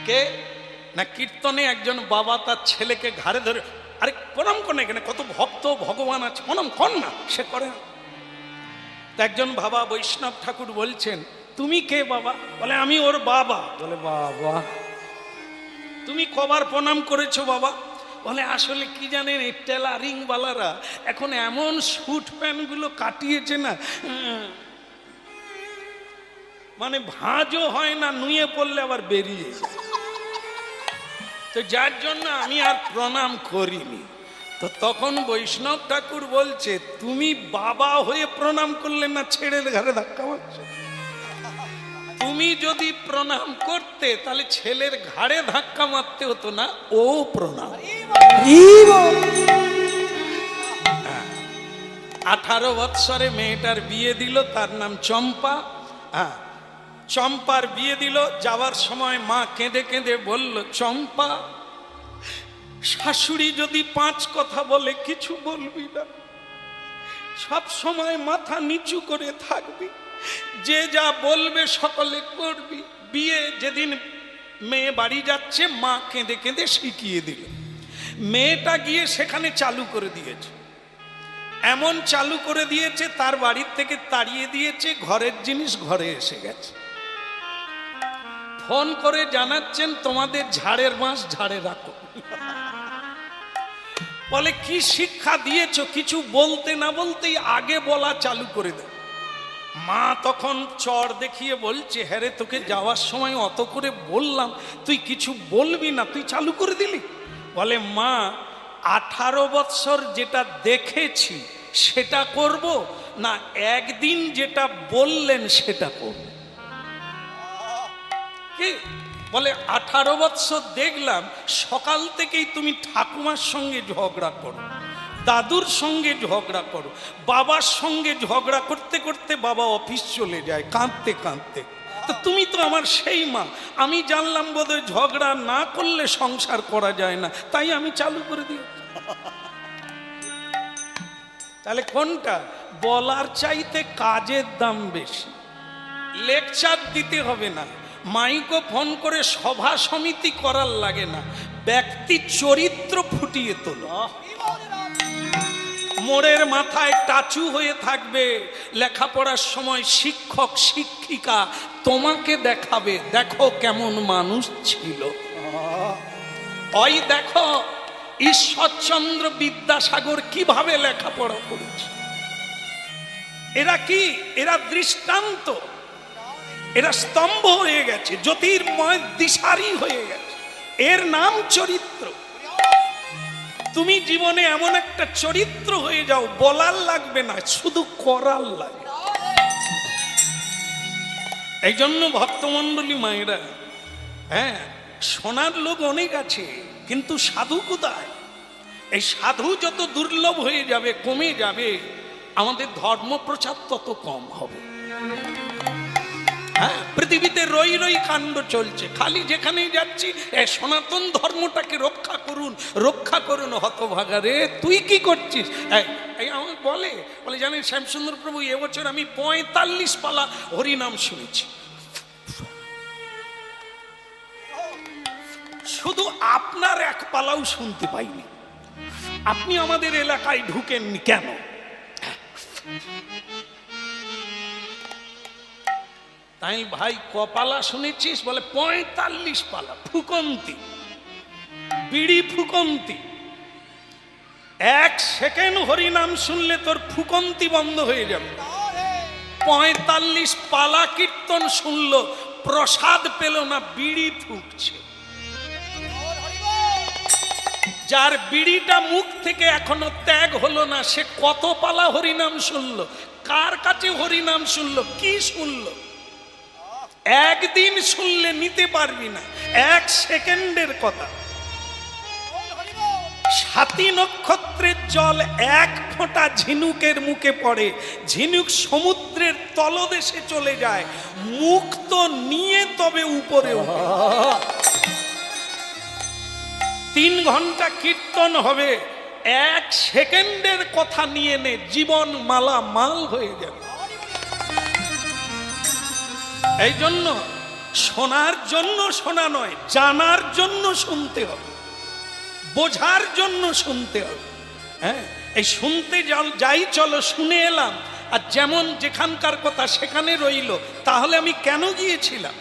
কে না, কীর্তনে একজন বাবা তার ছেলেকে ঘাড়ে ধরে, আরে প্রণাম করে না, এখানে কত ভক্ত ভগবান আছে, প্রণাম কর না, সে করে না। একজন বাবা বৈষ্ণব ঠাকুর বলছেন, তুমি কে বাবা? বলে আমি ওর বাবা। বলে বাবা তুমি কবার প্রণাম করেছো বাবা? বলে আসলে কি জানেন, এই টেলারিং ওয়ালারা এখন এমন স্যুট প্যান্ট গুলো কাটিয়েছে না, মানে ভাঁজও হয় না, নুয়ে পড়লে আবার বেরিয়ে যায়। তো যার জন্য আমি আর প্রণাম করিনি। তো তখন বৈষ্ণব ঠাকুর বলছে, তুমি বাবা হয়ে প্রণাম করলে না, ছেড়ের ঘাড়ে ধাক্কা মারছো। তুমি যদি প্রণাম করতে, তাহলে ছেলের ঘাড়ে ধাক্কা মারতে হতো না, ও প্রণাম। 18 বৎসরে মেয়েটার বিয়ে দিল, তার নাম চম্পা। হ্যাঁ, চম্পার বিয়ে দিল। যাওয়ার সময় মা কেঁদে কেঁদে বলল, চম্পা, শাশুড়ি যদি 5 কথা বলে কিছু বলবি না, সব সময় মাথা নিচু করে থাকবি, যে যা বলবে সকলে করবি। বিয়ে যেদিন মেয়ে বাড়ি যাচ্ছে, মা কেঁদে কেঁদে শিখিয়ে দিল। মেয়েটা গিয়ে সেখানে চালু করে দিয়েছে, এমন চালু করে দিয়েছে, তার বাড়ির থেকে তাড়িয়ে দিয়েছে, ঘরের জিনিস ঘরে এসে গেছে। ফোন করে জানাচ্ছেন, তোমাদের ঝাড়ের বাঁশ ঝাড়ে রাখো। বলে কি শিক্ষা দিয়েছো, কিছু বলতে না বলতেই আগে বলা চালু করে দেয়। মা তখন চড় দেখিয়ে বলছে, হ্যাঁ রে, তোকে যাওয়ার সময় অত করে বললাম, তুই কিছু বলবি না, তুই চালু করে দিলি। বলে মা, 18 বৎসর যেটা দেখেছি সেটা করব না, একদিন যেটা বললেন সেটা করব। কি বলে, 18 বৎসর দেখলাম সকাল থেকেই তুমি ঠাকুমার সঙ্গে ঝগড়া করো, দাদুর সঙ্গে ঝগড়া করো, বাবার সঙ্গে ঝগড়া করতে করতে বাবা অফিস চলে যায় কাঁদতে কাঁদতে। তো তুমি তো আমার সেই মা, আমি জানলাম বোধহয় ঝগড়া না করলে সংসার করা যায় না, তাই আমি চালু করে দিই। তাহলে কোনটা? বলার চাইতে কাজের দাম বেশি। লেকচার দিতে হবে না, মাইকো ফোন করে সভা সমিতি করার লাগে না, ব্যক্তি চরিত্র ফুটিয়ে তোলো। মোড়ের মাথায় টাচু হয়ে থাকবে, লেখাপড়ার সময় শিক্ষক শিক্ষিকা তোমাকে দেখাবে, দেখো কেমন মানুষ ছিল। ওই দেখো ঈশ্বরচন্দ্র বিদ্যাসাগর কিভাবে লেখাপড়া করেছে। এরা কি? এরা দৃষ্টান্ত। এরা স্তম্ভ হয়ে গেছে, জ্যোতির্ময় দিশারি হয়ে গেছে। এর নাম চরিত্র। তুমি জীবনে এমন একটা চরিত্র হয়ে যাও, বলার লাগবে না, শুধু করার লাগে। এই জন্য ভক্তমণ্ডলী মায়েরা, হ্যাঁ, সোনার লোক অনেক আছে, কিন্তু সাধু কোথায়? এই সাধু যত দুর্লভ হয়ে যাবে, কমে যাবে, আমাদের ধর্ম প্রচার তত কম হবে। হ্যাঁ, পৃথিবীতে রই রই কাণ্ড চলছে, খালি যেখানেই যাচ্ছি সনাতন ধর্মটাকে রক্ষা করুন, রক্ষা করুন। হতভাগা রে, তুই কি করছিস? এই আমাকে বলে জানেন শ্যামসুন্দর প্রভু, এবছর আমি 45 পালা হরিনাম শুনেছি। শুধু আপনার এক পালাও শুনতে পাইনি। আপনি আমাদের এলাকায় ঢুকেননি কেন? তাই ভাই, কপালা শুনেছিস? বলে 45 পালা ফুকন্তি, বিড়ি ফুকন্তি। 1 সেকেন্ড হরিনাম শুনলে তোর ফুকন্তি বন্ধ হয়ে যাবে। 45 পালা কীর্তন শুনলো, প্রসাদ পেল না, বিড়ি ফুঁকছে। যার বিড়িটা মুখ থেকে এখনো ত্যাগ হলো না, সে কত পালা হরিনাম শুনলো, কার কাছে হরিনাম শুনলো, কি শুনলো? একদিন শুনলে নিতে পারবি না, 1 সেকেন্ডের কথা। 7 নক্ষত্রের জল 1 ফোঁটা ঝিনুকের মুখে পড়ে, ঝিনুক সমুদ্রের তলদেশে চলে যায়, মুখ তো নিয়ে তবে উপরে ওঠে। 3 ঘন্টা কীর্তন হবে, 1 সেকেন্ডের কথা নিয়ে নে, জীবন মালা মাল হয়ে যাবে। এই জন্য শোনার জন্য শোনা নয়, জানার জন্য শুনতে হবে, বোঝার জন্য শুনতে হবে। হ্যাঁ, এই শুনতে যাই, চলো শুনে এলাম, আর যেমন যেখানকার কথা সেখানে রইল, তাহলে আমি কেন গিয়েছিলাম?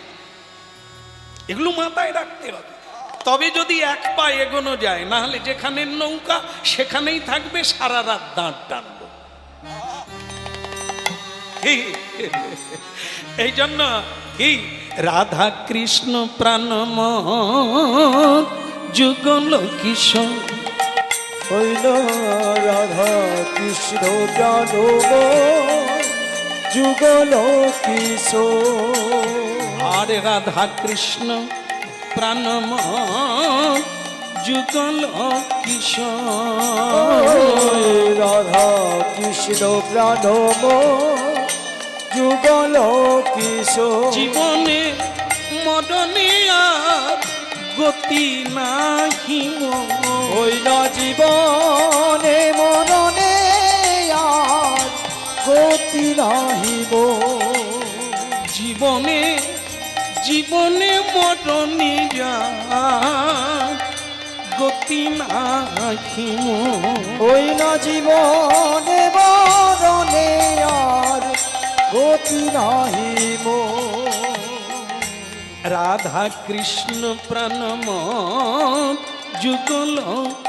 এগুলো মাথায় রাখতে হবে। তবে যদি 1 পা এগোনো যায়, না হলে যেখানে নৌকা সেখানেই থাকবে, সারা রাত দাঁড় টানবো। এই জন্য কি রাধা কৃষ্ণ প্রাণময় যুগল কিশোর, হইল রাধা কৃষ্ণ প্রাণময় যুগল কিশোর। আরে রাধা কৃষ্ণ প্রাণময় যুগল কিশোর, রাধা কৃষ্ণ প্রাণময় যুগল কিশোর। জীবনে মরণে আর গতি নাহি মোর, হইল জীবনে মরণে আর গতি নাহি মোর। জীবনে জীবনে মরণে যার গতি নাহি মোর। হইল জীবনে মরণে আর গতি নাহি মোর। রাধা কৃষ্ণ প্রাণময় যুগল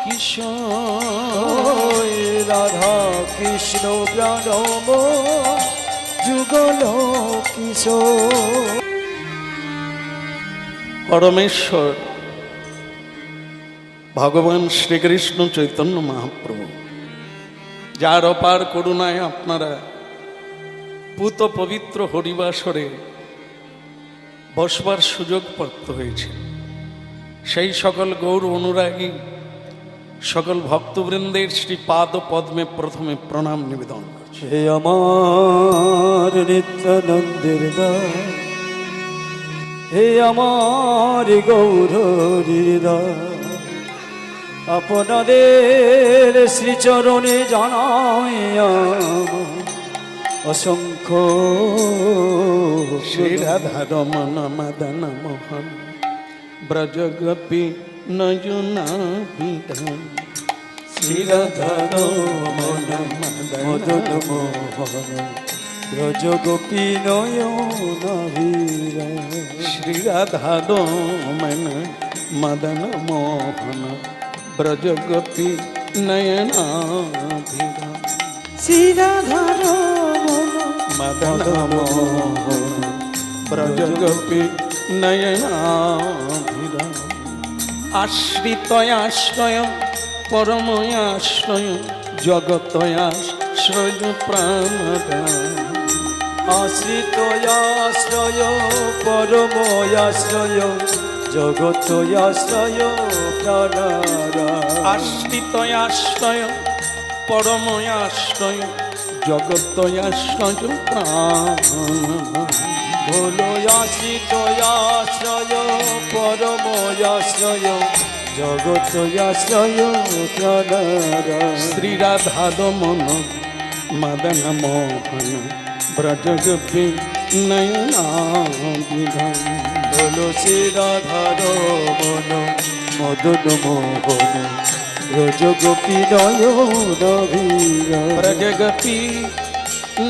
কিশোর, রাধা কৃষ্ণ প্রাণময় যুগল কিশোর। পরমেশ্বর ভগবান শ্রীকৃষ্ণ চৈতন্য মহাপ্রভু, যার অপার করুণায় আপনারা পুত পবিত্র হরিবাসরে বসবার সুযোগ প্রাপ্ত হয়েছে, সেই সকল গৌর অনুরাগী সকল ভক্তবৃন্দের শ্রী পাদ পদ্মে প্রথমে প্রণাম নিবেদন করছি। হে আমার নিত্যানন্দের দাস, হে আমার গৌরীর দাস, আপনাদের শ্রীচরণে জানাই অসংখ্য শ্রী রাধা রমন মদন মোহন ব্রজগোপী নয়না বিধান, শ্রী রাধা রমন মদন মোহন ব্রজগোপী নয়না বিধান। শ্রী রাধা রমন মদন মোহন ব্রজগোপী নয়না বিধান, শ্রী রাধা রমন মদন মোহন ব্রজগোপী নয়নাভিরাম আশ্রিতয়াশ্রয় পরময়াশ্রয় জগতয়াশ্রয় প্রাণদাম আশ্রিতয়াশ্রয় পরময়াশ্রয় জগতয়াশ্রয় প্রাণারা আশ্রিতয়াশ্রয় পরময়াশ্রয় জগতয়াশ্রয় প্রাণদাম বলো আশ্রিতয়াশ্রয় পরময়াশ্রয় জগতয়াশ্রয় প্রাণারা শ্রীরাধারমণ মদন মোহন ব্রজগোপী নয়নাভিরাম বলো শ্রীরাধার মন মদন মোহন ব্রজগোপী নয়নাভিরাম ব্রজগোপী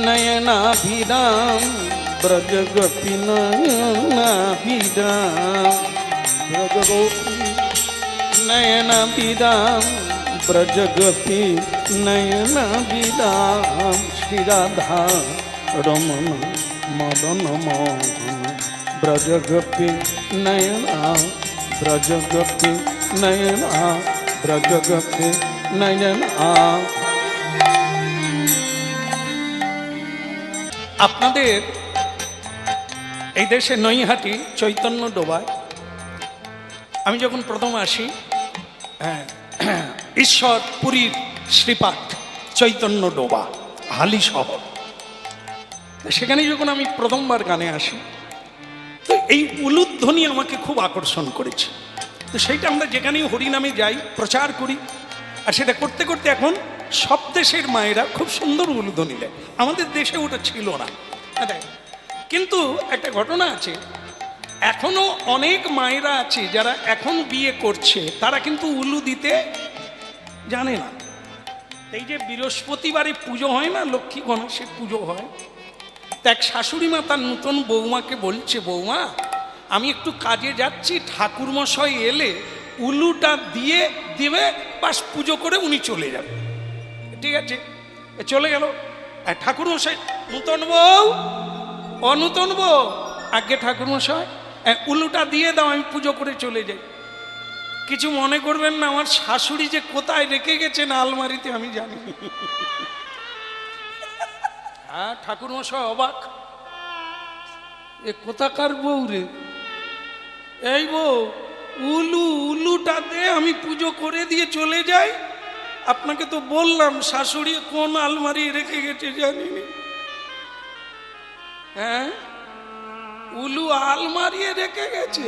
নয়নাভিরাম ব্রজগোপী নয়নাভিরাম ব্রজগোপী নয়নাভিরাম ব্রজগোপী নয়নাভিরাম শ্রীরাধা রমণ মদন মোহন ব্রজগোপী নয়না ব্রজগোপী নয়না ব্রজগোপী নয়না। আপনাদের এই দেশে নৈহাটি চৈতন্য ডোবায় আমি যখন প্রথম আসি, ঈশ্বর পুরীর শ্রীপাঠ চৈতন্য ডোবা হালি শহর, সেখানে যখন আমি প্রথমবার গানে আসি তো এই উলুধ্বনি আমাকে খুব আকর্ষণ করেছে। তো সেইটা আমরা যেখানেই হরিনামে যাই প্রচার করি, আর সেটা করতে করতে এখন সব দেশের মায়েরা খুব সুন্দর উলুধ্বনি দেয়। আমাদের দেশে ওটা ছিল না। কিন্তু একটা ঘটনা আছে, এখনো অনেক মায়েরা আছে যারা এখন বিয়ে করছে, তারা কিন্তু উলু দিতে জানে না। এই যে বৃহস্পতিবারে পুজো হয় না, লক্ষ্মী গণেশের পুজো হয়, তা এক শাশুড়ি মা তার নতুন বৌমাকে বলছে, বৌমা আমি একটু কাজে যাচ্ছি, ঠাকুরমশাই এলে উলুটা দিয়ে দেবে, বাস পুজো করে উনি চলে যাবে। ঠিক আছে, চলে গেল। ঠাকুরমশাই, নূতন বউ, অনূতন বউ, আগে ঠাকুরমশাই উলুটা দিয়ে দাও, আমি পুজো করে চলে যাই। কিছু মনে করবেন না, আমার শাশুড়ি যে কোথায় রেখে গেছেন আলমারিতে আমি জানি। হ্যাঁ, ঠাকুরমশাই অবাক, এ কোথাকার বউ রে? এই বউ, উলুটা দে, আমি পুজো করে দিয়ে চলে যাই। আপনাকে তো বললাম শাশুড়ি কোন আলমারি রেখে গেছে জানিনি। হ্যাঁ, উলু আলমারি রেখে গেছে।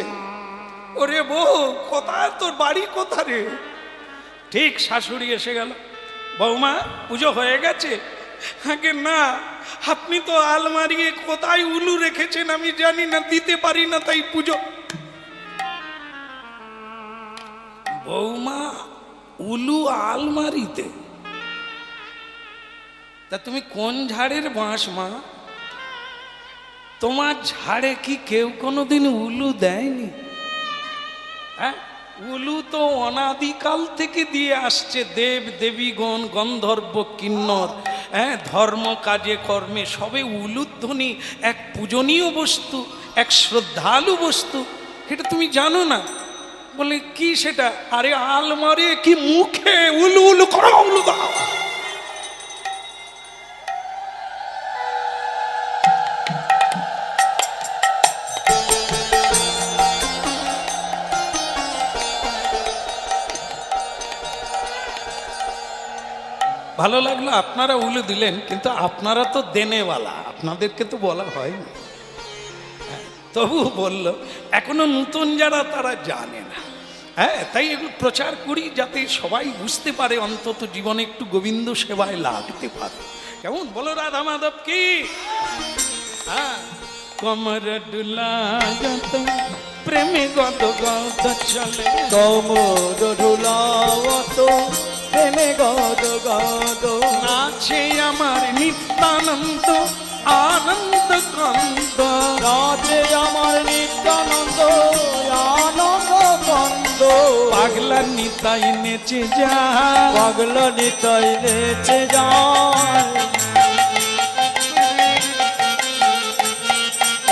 ওরে বউ, কোথায় তোর বাড়ি, কোথা রে? ঠিক শাশুড়ি এসে গেল, বৌমা পুজো হয়ে গেছে? আগে না, আপনি তো আলমারি কোথায় উলু রেখেছেন আমি জানি না, দিতে পারি না, তাই পুজো। বৌমা, উলু আলমারিতে? তা তুমি কোন ঝাড়ের বাঁশ মা? তোমার ঝাড়ে কি কেউ কোনোদিন উলু দেয়নি? হ্যাঁ, উলু তো অনাদিকাল থেকে দিয়ে আসছে দেব দেবীগণ, গন্ধর্ব, কিন্নর, হ্যাঁ, ধর্ম কাজে কর্মে সবে উলুধ্বনি এক পূজনীয় বস্তু, এক শ্রদ্ধালু বস্তু। এটা তুমি জানো না? বলে কি সেটা? আরে আলমারি কি মুখে উলু উলু করো, উলু দাও। ভালো লাগলো আপনারা উলু দিলেন, কিন্তু আপনারা তো দেনেওয়ালা, আপনাদেরকে তো বলা হয়নি। তবু বলল, এখনো নতুন যারা তারা জানে না। হ্যাঁ, তাই এগুলো প্রচার করি যাতে সবাই বুঝতে পারে, অন্তত জীবনে একটু গোবিন্দ সেবায় লাগতে পারে। কেমন বলো, রাধা মাধব কি? হ্যাঁ, কমর ডুলাগত প্রেমে গদ গদ চলে, কমর ডুলাওয়াত প্রেমে গদ গদ নাচে আমার নিত্যানন্দ আনন্দ কন্দ, রাজে আমার নিত্যানন্দ আনন্দ কন্দ, পাগলা নিতাই নেচে যায়, পাগলা নিতাই নেচে যায়,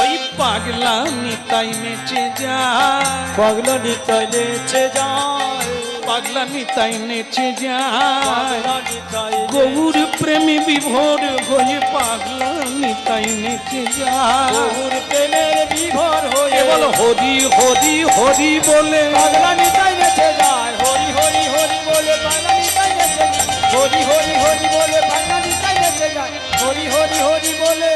ওই পাগলা নিতাই নেচে যায়, পাগলা নিতাই নেচে যায়, পাগলা নিতাই নেচে যায়, পাগলা নিতাই গৌর প্রেমী বিভোর হয়ে পাগলা নিতাই নেচে যায়। গৌর প্রেমের বিভোর হয়ে এ বলো হরি হরি হরি বলে পাগলা নিতাই নেচে যায়, হরি হরি হরি বলে পাগলা নিতাই নেচে যায়, হরি হরি হরি বলে পাগলা নিতাই নেচে যায়, হরি হরি হরি বলে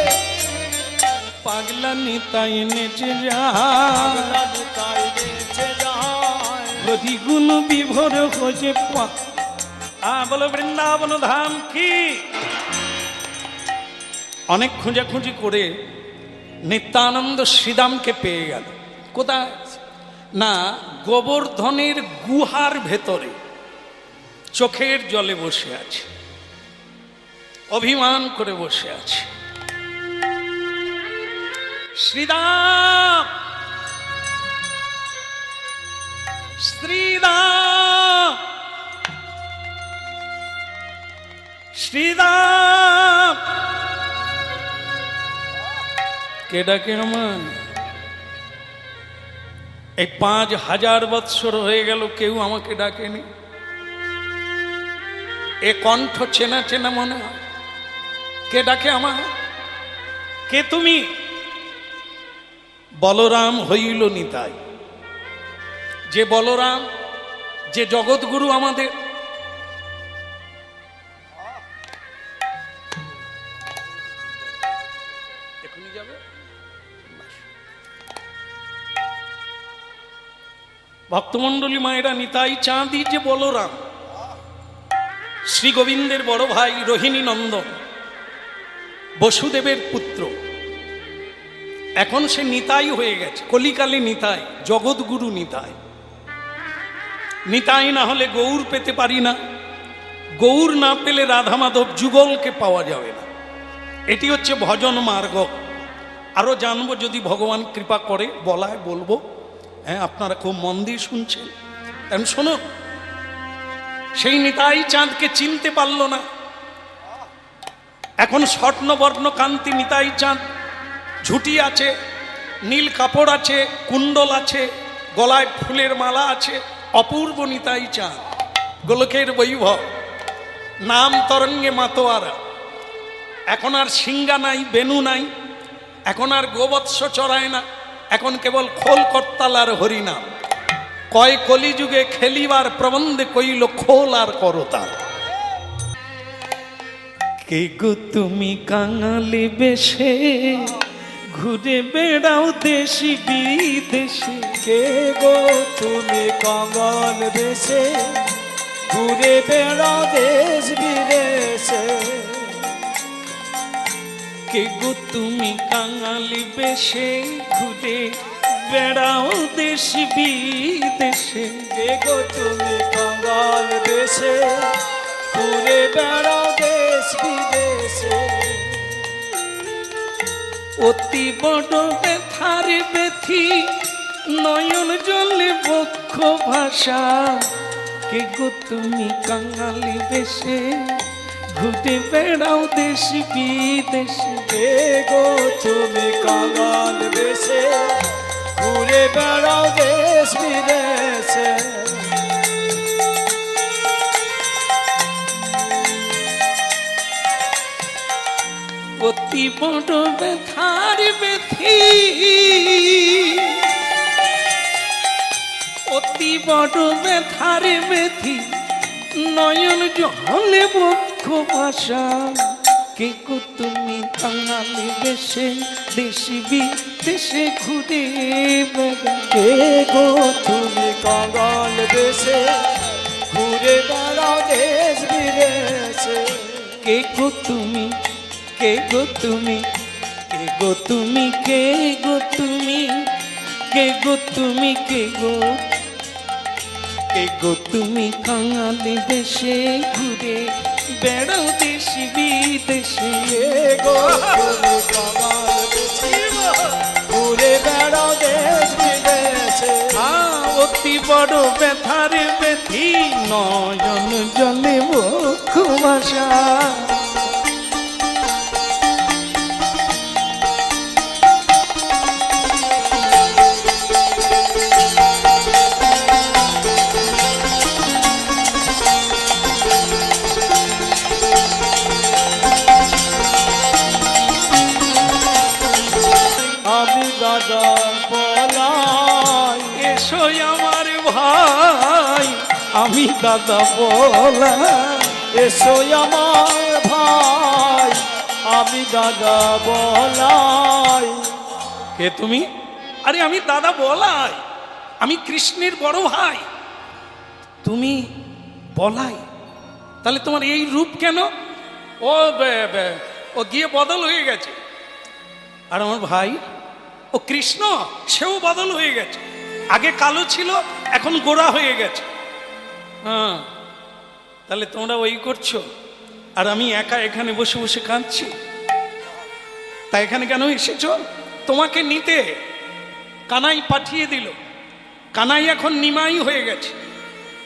পাগলা নিতাই নেচে পাগলা যায়, নিতাই নেচে যায়। হরি গুণ বিভোর হয়ে বলো বৃন্দাবন ধাম কি। অনেক খুঁজাখুঁজি করে নিত্যানন্দ শ্রীদামকে পেয়ে গেল। কোথায়? না, গোবর্ধনের গুহার ভেতরে চোখের জলে বসে আছে, অভিমান করে বসে আছে। শ্রীদাম, শ্রীদাম, শ্রীদাম, কে ডাকে আমার? এই 5000 বৎসর হয়ে গেল কেউ আমাকে ডাকেনি। এ কণ্ঠ চেনা চেনা মনে হয়। কে ডাকে আমার? কে তুমি? বলরাম হইল নিতাই। যে বলরাম, যে জগৎগুরু আমাদের, এখনই যাবে। ভক্তমণ্ডলী মায়েরা, নিতাই চাঁদি যে বলরাম, শ্রী গোবিন্দের বড় ভাই রোহিণী নন্দন, বসুদেবের পুত্র। এখন সে নিতাই হয়ে গেছে, কলিকালে নিতাই, জগৎগুরু নিতাই। নিতাই না হলে গৌর পেতে পারি না, গৌর না পেলে রাধা মাধব যুগলকে পাওয়া যাবে না। এটি হচ্ছে ভজন মার্গ। আরো জানবো যদি ভগবান কৃপা করে, বলায় বলবো। হ্যাঁ, আপনারা খুব মন দিয়ে শুনছেন, তেমন শোনো। সেই নিতাই চাঁদকে চিনতে পারল না। এখন স্বর্ণবর্ণ কান্তি নিতাই চাঁদ, ঝুটি আছে, নীল কাপড় আছে, কুণ্ডল আছে, গলায় ফুলের মালা আছে, অপূর্ব নিতাই চাঁদ, গোলকের বৈভব, নাম তরঙ্গে মাতোয়ারা। এখন আর সিংহা নাই, বেনু নাই, এখন আর গোবৎস চড়ায় না, এখন কেবল খোল করতাল আর হরিনাম। কয় কলিযুগে খেলিবার প্রবন্ধে কইল খোল আর করতাল। কে গো তুমি কাঙালি বেশে ঘুরে বেড়াও দেশি বিদেশে? কে গো তুমি কাঙাল বেশে ঘুরে বেড়াও দেশ বিদেশে? কে গো তুমি কাঙালি বেশে ঘুরে বেড়াও দেশ বিদেশে? কে গো তুমি কাঙাল বেশে ঘুরে বেড়াও দেশ বিদেশে? অতি বড় ব্যথার ব্যথি নয়ন জলে বক্ষ ভাষা। কে গো তুমি কাঙালি বেশে ঘুরে বেড়াও দেশ বিদেশে? কে গো তুমি কাঙাল বেশে ঘুরে বেড়াও দেশ বিদেশে? অতি বড় ব্যথার ব্যথি, অতি বড় ব্যথার ব্যথি নয়ন জলে বক্ষ ভাষা। কে গো তুমি কাঙালি বেশে দেশি বিদেশে ঘুরে বেড়াও? কে গো তুমি কাঙাল বেশে ঘুরে বেড়াও দেশ বিদেশে? কে গো তুমি, কে গো তুমি, কে গো তুমি, কে গো তুমি, কে গো তুমি, কে গো, কে গো তুমি কাঙালি দেশে ঘুরে বেড়াও দেশ বিদেশে? কে গো তুমি কাঙাল বেশে ঘুরে বেড়াও দেশ বিদেশে? অতি বড় ব্যথার ব্যথি নয়ন জলে বক্ষ ভাষা। আমি দাদা বলাই। এসো আমার ভাই, আমি দাদা বলাই। কে তুমি? আরে আমি দাদা বলাই, আমি কৃষ্ণের বড় ভাই। তুমি বলাই, তাহলে তোমার এই রূপ কেন? ও গিয়ে বদল হয়ে গেছে। আর আমার ভাই ও কৃষ্ণ, সেও বদল হয়ে গেছে। আগে কালো ছিল, এখন গোরা হয়ে গেছে। হ্যাঁ, তাহলে তোমরা ওই করছো, আর আমি একা এখানে বসে বসে কাঁদছি। তা এখানে কেন এসেছো? তোমাকে নিতে কানাই পাঠিয়ে দিল। কানাই এখন নিমাই হয়ে গেছে,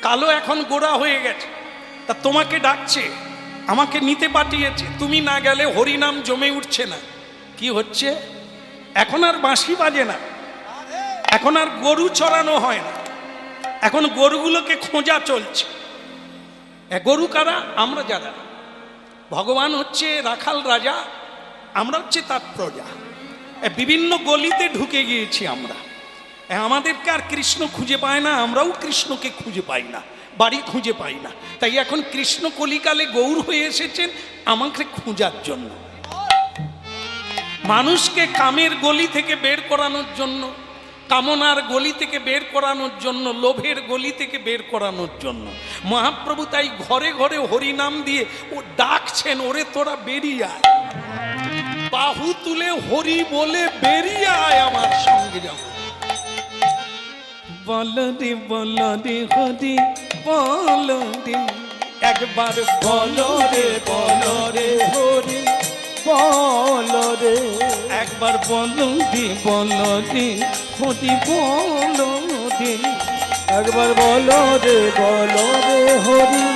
কালো এখন গোরা হয়ে গেছে। তা তোমাকে ডাকছে, আমাকে নিতে পাঠিয়েছে। তুমি না গেলে হরিনাম জমে উঠছে না। কি হচ্ছে? এখন আর বাঁশি বাজে না, এখন আর গরু চড়ানো হয় না, এখন গরুগুলোকে খোঁজা চলছে। গরু কারা? আমরা যারা। ভগবান হচ্ছে রাখাল রাজা, আমরা হচ্ছে তার প্রজা। বিভিন্ন গলিতে ঢুকে গিয়েছি আমরা। আমাদেরকে আর কৃষ্ণ খুঁজে পায় না, আমরাও কৃষ্ণকে খুঁজে পাই না, বাড়ি খুঁজে পাই না। তাই এখন কৃষ্ণ কলিকালে গৌর হয়ে এসেছেন আমাকে খোঁজার জন্য, মানুষকে কামের গলি থেকে বের করানোর জন্য, কামনার গলি থেকে বের করানোর জন্য, লোভের গলি থেকে বের করানোর জন্য। মহাপ্রভু তাই ঘরে ঘরে হরিনাম দিয়ে ও ডাকছেন, ওরে তোরা বেরিয়ে আয়, বাহু তুলে হরি বলে বেরিয়ে আয়, আমার সঙ্গে যাও। বলো রে বলো রে হরি বলো রে, একবার বলো রে বলো রে হরি বলো রে, একবার বলো রে বলো রে হরি বলো রে, একবার বলো রে বলো রে হরি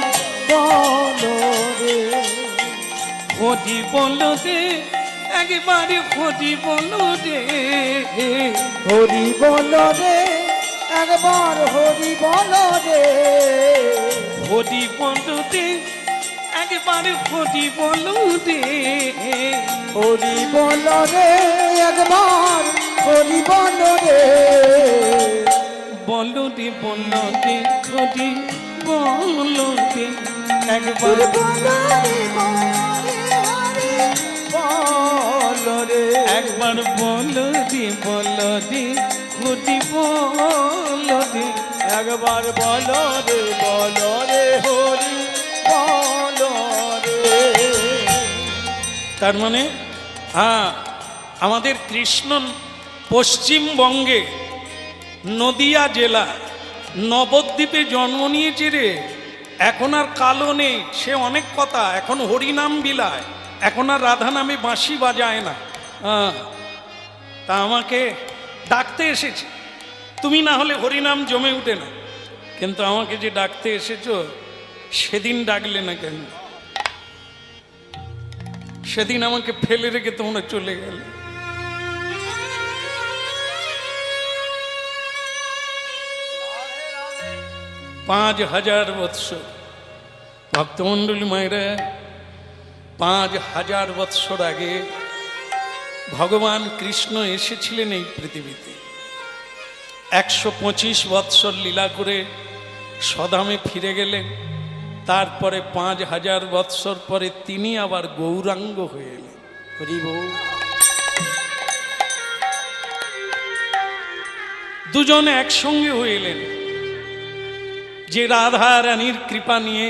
বলো রে, হরি বলো রে, একবার হরি বলো রে, হরি বলো রে, একবার হরি বলো রে, হরি বলো রে, একবার হরি বলো রে, হরি বলো রে, একবার হরি বলো রে, বলো রে বলো রে হরি বলো রে, একবার বলো রে বলো রে, একবার বলো রে বলো রে হরি বলো রে, একবার বলো রে বলো রে হরি বলো রে। তার মানে হ্যাঁ, আমাদের কৃষ্ণ পশ্চিমবঙ্গে নদিয়া জেলা নবদ্বীপে জন্ম নিয়েছে রে। এখন আর কালো নেই, সে অনেক কথা, এখন হরিনাম বিলায়, এখন আর রাধা নামে বাঁশি বাজায় না। তা আমাকে ডাকতে এসেছে, তুমি না হলে হরিনাম জমে উঠে না, কিন্তু আমাকে যে ডাকতে এসেছো সেদিন ডাকলে না কেন? সেদিন আমাকে ফেলে রেখে তোমরা চলে গেলে। পাঁচ হাজার বৎসর ভক্তমণ্ডলী মায়েরা, 5000 বৎসর আগে ভগবান কৃষ্ণ এসেছিলেন এই পৃথিবীতে। 125 বৎসর লীলা করে সদামে ফিরে গেলেন। তারপরে 5000 বৎসর পরে তিনি আবার গৌরাঙ্গ হয়ে এলেন। হরি বল। দুজনে একসঙ্গে হয়ে এলেন। যে রাধা রানীর কৃপা নিয়ে,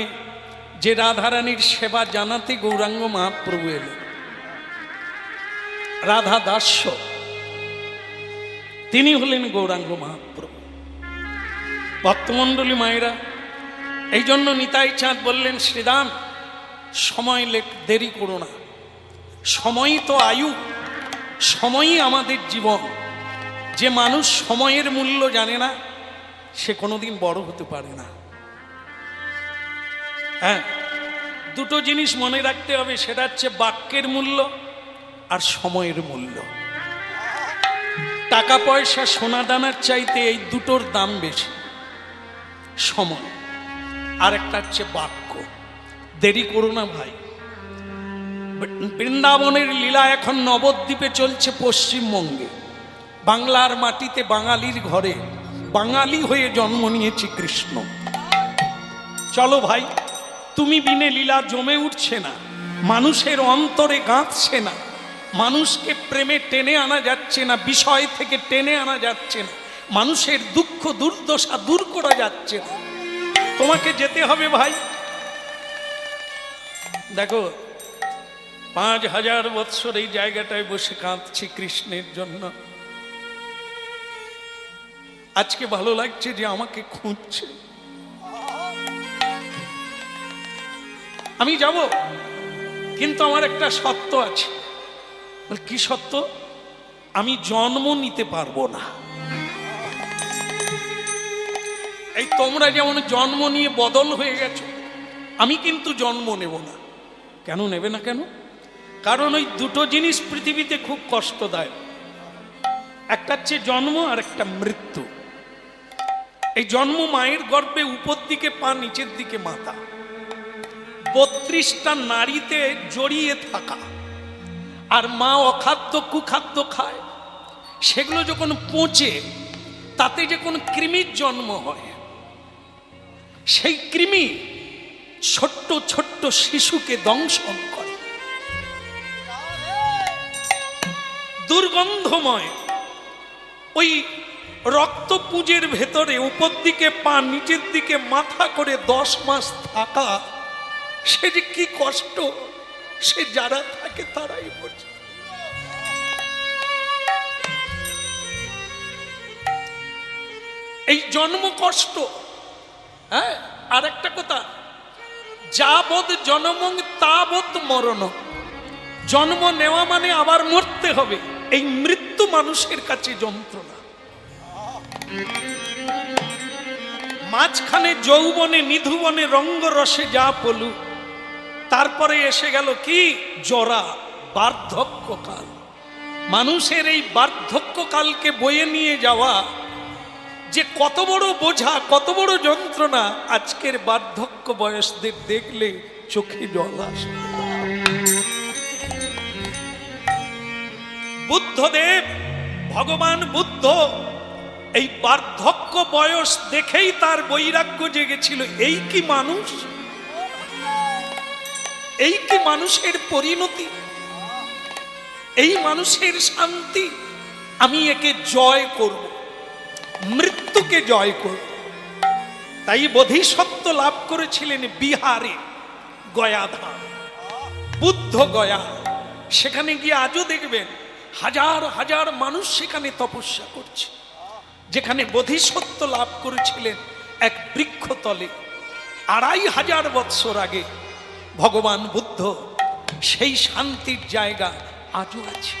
যে রাধা রানীর সেবা জানাতে গৌরাঙ্গ মহাপ্রভু এলেন, রাধা দাস্য, তিনি হলেন গৌরাঙ্গ মহাপ্রভু। ভক্তমণ্ডলী মায়েরা, এই জন্য নিতাই চাঁদ বললেন, শ্রীরাম সময় দেরি করো না, সময়ই তো আয়ু, সময়ই আমাদের জীবন। যে মানুষ সময়ের মূল্য জানে না সে কোনোদিন বড় হতে পারে না। হ্যাঁ, দুটো জিনিস মনে রাখতে হবে, সেটা হচ্ছে বাক্যের মূল্য আর সময়ের মূল্য। টাকা পয়সা সোনা দানার চাইতে এই দুটোর দাম বেশি, সময় আর একটা হচ্ছে বাক্য। দেরি করো না ভাই। বৃন্দাবনের লীলা এখন নবদ্বীপে চলছে, পশ্চিমবঙ্গে, বাংলার মাটিতে, বাঙালির ঘরে বাঙালি হয়ে জন্ম নিয়েছে কৃষ্ণ। চলো ভাই, তুমি বিনে লীলা জমে উঠছে না, মানুষের অন্তরে গাঁথছে না, মানুষকে প্রেমে টেনে আনা যাচ্ছে না, বিষয় থেকে টেনে আনা যাচ্ছে না, মানুষের দুঃখ দুর্দশা দূর করা যাচ্ছে না। তোমাকে যেতে হবে ভাই। দেখো, 5000 বৎসর এই জায়গাটায় বসে কাঁদছি কৃষ্ণের জন্য। আজকে ভালো লাগছে যে আমাকে খুঁজছে। আমি যাব, কিন্তু আমার একটা সত্য আছে। কি সত্য? আমি জন্ম নিতে পারবো না। এই তোমরা যেমন জন্ম নিয়ে বদল হয়ে গেছো, আমি কিন্তু জন্ম নেব না। কেন নেবে না কেন? কারণ ওই দুটো জিনিস পৃথিবীতে খুব কষ্টদায়ক। একটা হচ্ছে জন্ম আর একটা মৃত্যু। এই জন্ম মায়ের গর্ভে উপর দিকে পা, নিচের দিকে মাথা, 32টা নারীতে জড়িয়ে থাকা, আর মা অখাদ্য কুখাদ্য খায়। সেগুলো যখন পচে তাতে যে কোনো কৃমির জন্ম হয়, সেই কৃমি ছোট্ট ছোট্ট শিশুকে দংশন করে। দুর্গন্ধময় ওই রক্তপুঁজের ভেতরে উপর দিকে পা, নিচের দিকে মাথা করে 10 মাস থাকা, সে যে কি কষ্ট, সে যারা থাকে তারাই বোঝে। এই জন্ম কষ্ট। হ্যাঁ, আর একটা কথা, যাবৎ জনমং তাবৎ মরণ। জন্ম নেওয়া মানে আবার মরতে হবে। এই মৃত্যু মানুষের কাছে যন্ত্রণা। মাঝখানে যৌবনে নিধুবনে রঙ্গরসে যা পলু, তারপরে এসে গেল কি জরা, বার্ধক্যকাল। মানুষের এই বার্ধক্যকালকে বয়ে নিয়ে যাওয়া যে কত বড় বোঝা, কত বড় যন্ত্রণা, আজকের বার্ধক্য বয়সদের দেখলে চোখে জল আসে। বুদ্ধদেব, ভগবান বুদ্ধ এই বার্ধক্য বয়স দেখেই তার বৈরাগ্য জেগেছিল। এই কি মানুষ, এই কি মানুষের পরিণতি, এই মানুষের শান্তি। আমি একে জয় করব, মৃত্যুকে জয় করব। তাই বোধিসত্ত্ব লাভ করেছিলেন বিহারে, গয়াধাম, বুদ্ধ গয়া। সেখানে গিয়ে আজও দেখবেন হাজার হাজার মানুষ সেখানে তপস্যা করছে। যেখানে বোধিসত্ত্ব লাভ করেছিলেন এক বৃক্ষতলে 2500 বৎসর আগে ভগবান বুদ্ধ, সেই শান্তির জায়গা আজও আছে।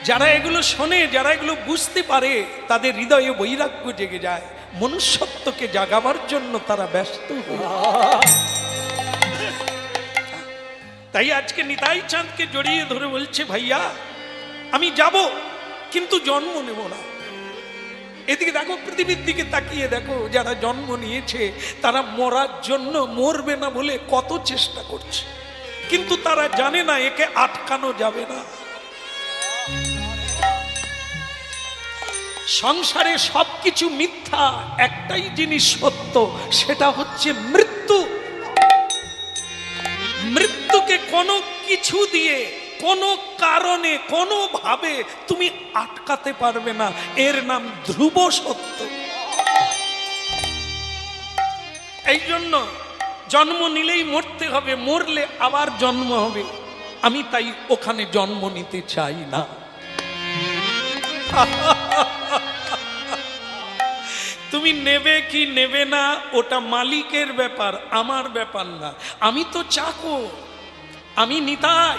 যারা এগুলো শোনে, যারা এগুলো বুঝতে পারে, তাদের হৃদয়ে বৈরাগ্য জেগে যায়। মনুষ্যত্বকে জাগাবার জন্য তারা ব্যস্ত। তাই আজকে নিতাই চাঁদকে জড়িয়ে ধরে বলছে, ভাইয়া আমি যাব, কিন্তু জন্ম নেব না। এদিকে দেখো, পৃথিবীর দিকে তাকিয়ে দেখো, যারা জন্ম নিয়েছে তারা মরার জন্য, মরবে না বলে কত চেষ্টা করছে, কিন্তু তারা জানে না একে আটকানো যাবে না। সংসারে সবকিছু মিথ্যা, একটাই জিনিস সত্য, সেটা হচ্ছে মৃত্যু। মৃত্যুকে কোনো কিছু দিয়ে, কোনো কারণে, কোনো ভাবে তুমি আটকাতে পারবে না। এর নাম ধ্রুব সত্য। এই জন্য জন্ম নিলেই মরতে হবে, মরলে আবার জন্ম হবে। আমি তাই ওখানে জন্ম নিতে চাই না। তুমি নেবে কি নেবে না ওটা মালিকের ব্যাপার, আমার ব্যাপার না। আমি তো চাকর, আমি নিতাই,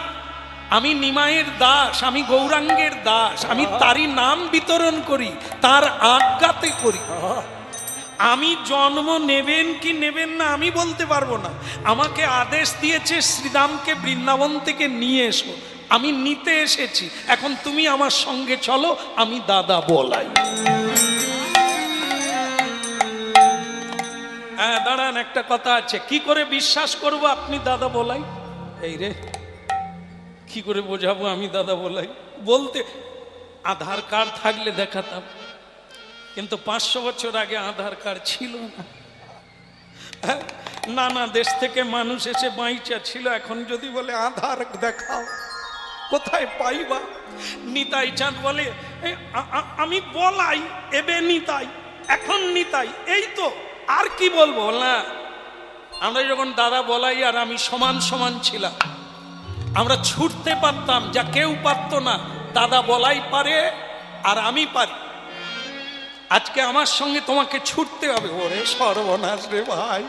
আমি নিমায়ের দাস, আমি গৌরাঙ্গের দাস। আমি তারই নাম বিতরণ করি, তার আজ্ঞাতে করি। আমি জন্ম নেবেন কি নেবেন না আমি বলতে পারবো না। আমাকে আদেশ দিয়েছে শ্রীরামকে বৃন্দাবন থেকে নিয়ে এসো, আমি নিতে এসেছি। এখন তুমি আমার সঙ্গে চলো, আমি দাদা বলাই। হ্যাঁ দাঁড়ান, একটা কথা আছে। কি করে বিশ্বাস করব আপনি দাদা বলাই? এই রে, কি করে বোঝাবো আমি দাদা বলাই? বলতে আধার কার্ড থাকলে দেখাতাম, কিন্তু 500 বছর আগে আধার কার্ড ছিল না। হ্যাঁ, নানা দেশ থেকে মানুষ এসে বাইচা ছিল। এখন যদি বলে আধার দেখাও, কোথায় পাইবা? নিতাই চাঁদ বলে আমি বলাই এবে নিতাই, এখন নিতাই, এই তো, আর কি বলবো না। আমরা যখন দাদা বলাই আর আমি সমান সমান ছিলাম, আমরা ছুটতে পারতাম যা কেউ পারতো না। দাদা বলাই পারে আর আমি পারি। আজকে আমার সঙ্গে তোমাকে ছুটতে হবে। ওরে সর্বনাশ রে ভাই,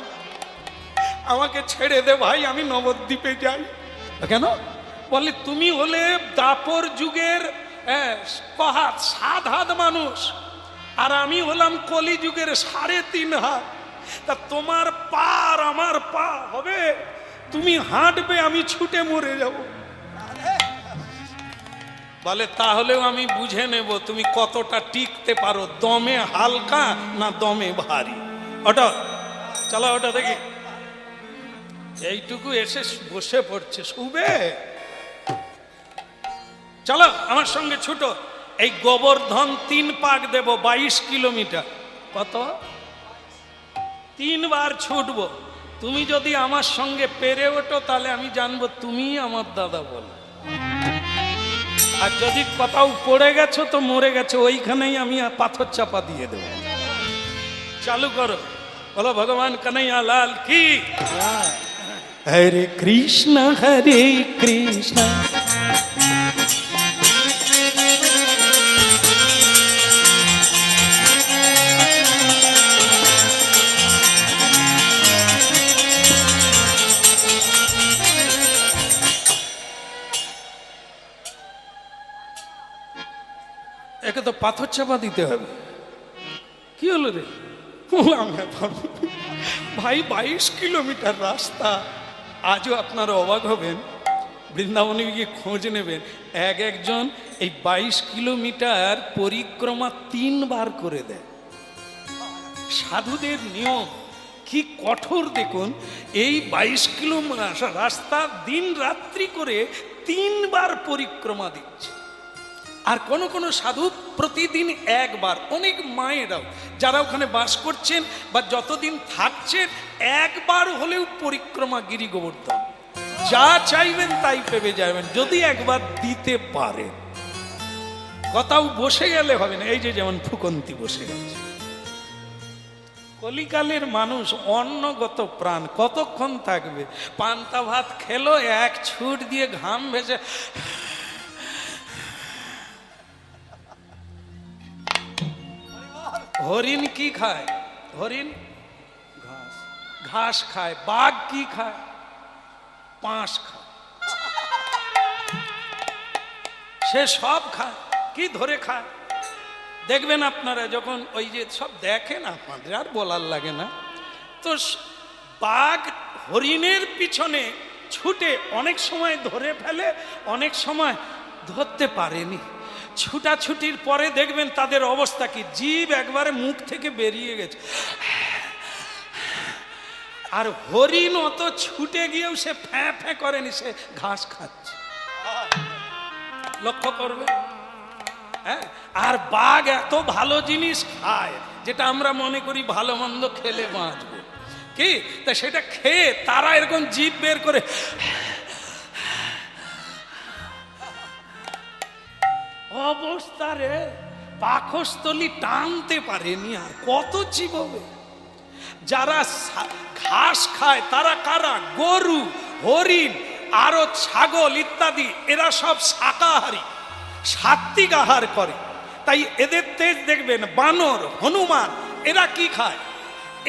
আমাকে ছেড়ে দে ভাই, আমি নবদ্বীপে যাই। কেন? বলে তুমি হলে দাপর যুগের পাহাড় 7 হাত মানুষ, আর আমি হলাম কলি যুগের 3.5 হাত। তা তোমার পা আর আমার পা হবে, তুমি হাঁটবে, আমি ছুটে মরে যাব। বলে তাহলেও আমি বুঝে নেব তুমি কতটা টিকতে পারো, দমে হালকা না দমে ভারী। ওটা চলো, ওটা দেখি। এইটুকু এসে বসে পড়ছে, শুবে। চলো আমার সঙ্গে ছুটো। এই গোবর্ধন 3 পাক দেব, 22 কিলোমিটার। কত? 3 বার ছুটবো। তুমি যদি আমার সঙ্গে পেরে ওঠো তাহলে আমি জানবো তুমি আমার দাদা বলো। আর যদি কোথাও পড়ে গেছো তো মরে গেছো, ওইখানেই আমি পাথর চাপা দিয়ে দেবো। চালু করো, বলো ভগবান কানাইয়া লাল কি। হরে কৃষ্ণ হরে কৃষ্ণ একে তো পাথর চাপা দিতে হবে। কি হলো রে? ভাই 22 কিলোমিটার রাস্তা। আজও আপনারা অবাক হবেন, বৃন্দাবনে গিয়ে খোঁজ নেবেন, একজন এই 22 কিলোমিটার পরিক্রমা 3 বার করে দেয়। সাধুদের নিয়ম কি কঠোর দেখুন। এই 22 কিলোমিটার রাস্তা দিন রাত্রি করে 3 বার পরিক্রমা দিচ্ছে। আর কোন কোন সাধু প্রতিদিন 1 বার। অনেক মায়েরাও যারা ওখানে বাস করছেন বা যতদিন থাকছেন 1 বার হলেও পরিক্রমা গিরি গোবর্ধন। যা চাইবেন তাই পেবে যাবেন যদি একবার দিতে পারেন। কোথাও বসে গেলে হবে না। এই যে যেমন ফুকন্তি বসে গেছে। কলিকালের মানুষ অন্নগত প্রাণ, কতক্ষণ থাকবে? পান্তা ভাত খেলো, 1 ছুট দিয়ে ঘাম ভেসে। হরিণ কি খায়? হরিণ ঘাস খায়। বাঘ কি খায়? পাঁশ খায়। সে সব খায়। কি ধরে খায় দেখবেন আপনারা, যখন ওই যে সব দেখেন, আপনাদের আর বলার লাগে না। তো বাঘ হরিণের পিছনে ছুটে অনেক সময় ধরে ফেলে, অনেক সময় ধরতে পারেনি। ছুটাছুটির পরে দেখবেন তাদের অবস্থা কি, জিভ একবারে মুখ থেকে বেরিয়ে গেছে। আর হরিণ অত ছুটে গিয়েও সে ফ্যাঁ ফ্যাঁ করেনি, সে ঘাস খাচ্ছে। লক্ষ্য করবে। হ্যাঁ, আর বাঘ এত ভালো জিনিস খায় যেটা আমরা মনে করি ভালো মন্দ খেলে বাঁচবো, কি তা সেটা খেয়ে তারা এরকম জিভ বের করে অবস্থা রে, পাকস্থলী টানতে পারেনি। আর কত চিববে। যারা ঘাস খায় তারা কারা? গরু, হরিণ, আরো ছাগল ইত্যাদি। এরা সব শাকাহারী, সাত্বিক আহার করে। তাই এদের তেজ দেখবেন। বানর, হনুমান এরা কি খায়?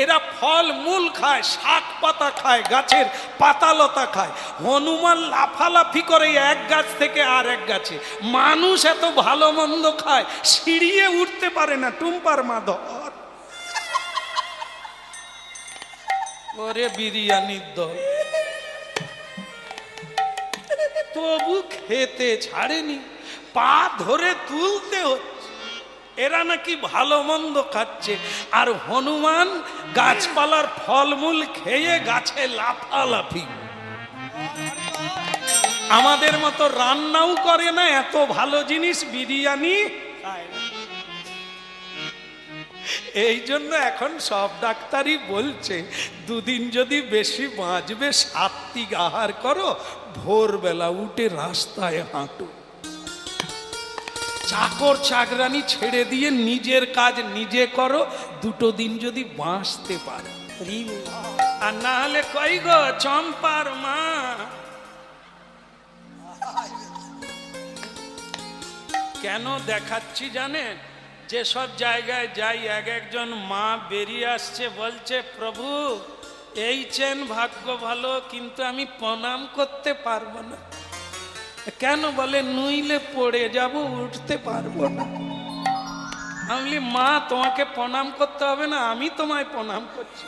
এরা ফল মূল খায়, শাক পাতা খায়, গাছের পাতালতা খায়। হনুমান লাফালাফি করে 1 গাছ থেকে আর 1 গাছে। মানুষ এত ভালো মন্দ খায়, সিঁড়িয়ে উঠতে পারে না। টুম্পার মা ধর, ওরে বিরিয়ানির দল, তবু খেতে ছাড়েনি, পা ধরে তুলতে হচ্ছে। এরা নাকি ভালো মন্দ খাচ্ছে, আর হনুমান গাছপালার ফলমূল খেয়ে গাছে লাফালাফি। আমাদের মতো রান্নাও করে না, এত ভালো জিনিস বিরিয়ানি। এই জন্য এখন সব ডাক্তারই বলছে দুদিন যদি বেশি বাঁচবে সাত্বিক আহার করো, ভোরবেলা উঠে রাস্তায় হাঁটো। চাকর চাকরানি ছেড়ে দিয়ে নিজের কাজ নিজে করো, দুটো দিন যদি বাঁচতে পারো। আর না হলে কই গো চম্পার মা, কেন দেখাচ্ছি জানেন? যেসব জায়গায় যাই এক একজন মা বেরিয়ে আসছে বলছে, প্রভু এই চেন ভাগ্য ভালো, কিন্তু আমি প্রণাম করতে পারবো না। কেন? বলে নুইলে পড়ে যাব, উঠতে পারবো না। আমি বলি, মা তোমাকে প্রণাম করতে হবে না, আমি তোমায় প্রণাম করছি।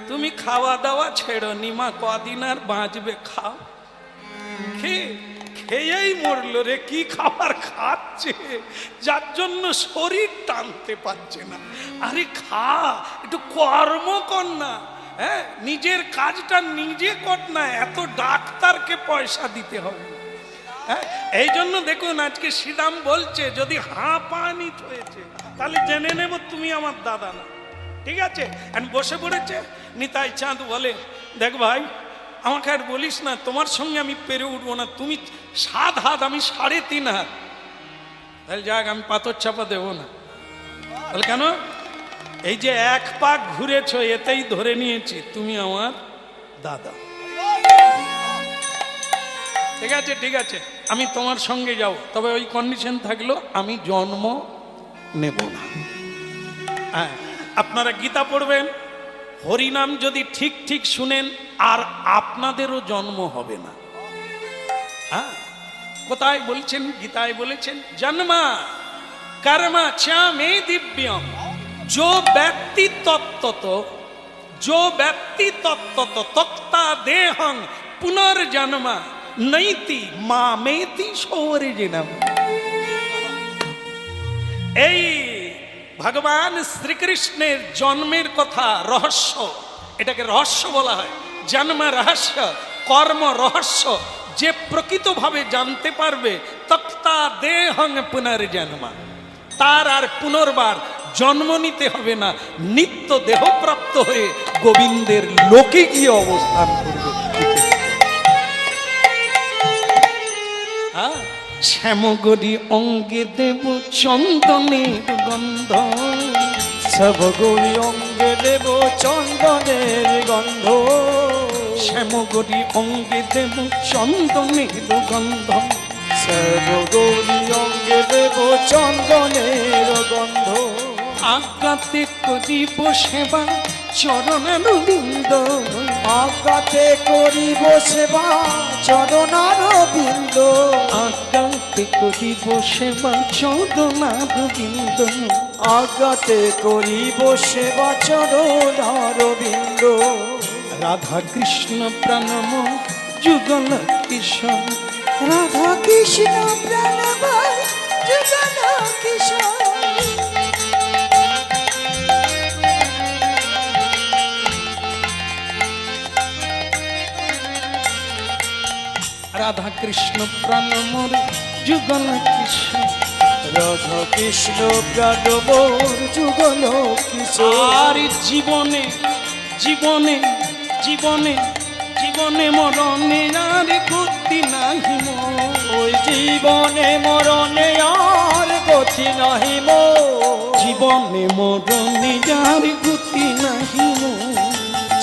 তুমি খাওয়া দাওয়া ছেড়ো নি মা, কদিন আর বাঁচবে, খাও। খেয়েই মরলো রে, কি খাবার খাচ্ছে যার জন্য শরীর টানতে পারছে না। আরে খা, একটু কর্ম কর না, হ্যাঁ নিজের কাজটা নিজে কর না, এত ডাক্তারকে পয়সা দিতে হবে। হ্যাঁ এই জন্য দেখুন আজকে শ্রীরাম বলছে যদি হাঁপানি হয়েছে তাহলে জেনে নেব তুমি আমার দাদা না। ঠিক আছে? বসে পড়েছে নিতাই চাঁদ বলে, দেখ ভাই আমাকে আর বলিস না, তোমার সঙ্গে আমি পেরে উঠবো না, তুমি 7 হাত আমি 3.5 হাত, তাহলে যাক আমি পাথর চাপা দেবো না। বলে কেন? এই যে 1 পাক ঘুরেছ এতেই ধরে নিয়েছি তুমি আমার দাদা। ঠিক আছে ঠিক আছে, আমি তোমার সঙ্গে যাব, তবে ওই কন্ডিশন থাকলো আমি জন্ম নেব না। হ্যাঁ আপনারা গীতা পড়বেন, হরিনাম যদি ঠিক ঠিক শুনেন আর আপনাদেরও জন্ম হবে না। হ্যাঁ কোথায় বলছেন? গীতায় বলেছেন জন্মা কর্মা চ মে দিব্যম, जो व्यक्ति तत्त्वत तक्ता देहं पुनर्जन्म नैति मामेति शौर्यजनम। এই ভগবান শ্রীকৃষ্ণের জন্মের কথা রহস্য, এটাকে রহস্য বলা হয়, জন্ম রহস্য, কর্ম রহস্য। যে প্রকৃতভাবে জানতে পারবে তক্তা দেহং পুনর্জন্মা, তার আর পুনর্বার জন্ম নিতে হবে না, নিত্য দেহপ্রাপ্ত হয়ে গোবিন্দের লোকে গিয়ে অবস্থান করবে। শ্যামগরি অঙ্গে দেব চন্দনের গন্ধ, শ্যামগরি অঙ্গে দেব চন্দনের গন্ধ, শ্যামগরি অঙ্গে দেব চন্দনের গন্ধ, শ্যামগরি অঙ্গে দেব চন্দনের গন্ধ। আজ্ঞাতে করিব সেবা চরণারবিন্দ, আজ্ঞাতে করিব সেবা চরণারবিন্দ, আজ্ঞাতে করিব সেবা চরণারবিন্দ, আজ্ঞাতে করিব সেবা চরণারবিন্দ। রাধা কৃষ্ণ প্রাণম যুগল কিশোর, রাধা কৃষ্ণ প্রাণময় যুগল কিশোর। রাধা কৃষ্ণ প্রাণমোর যুগল কিশোর, রাধা কৃষ্ণ প্রাণমোর যুগল কিশোর। আর জীবনে জীবনে জীবনে জীবনে মরণে আর গতি নাহি মোর, ওই জীবনে মরণে আর গতি নাহি মোর, জীবনে মরণে আর গতি নাহি মোর,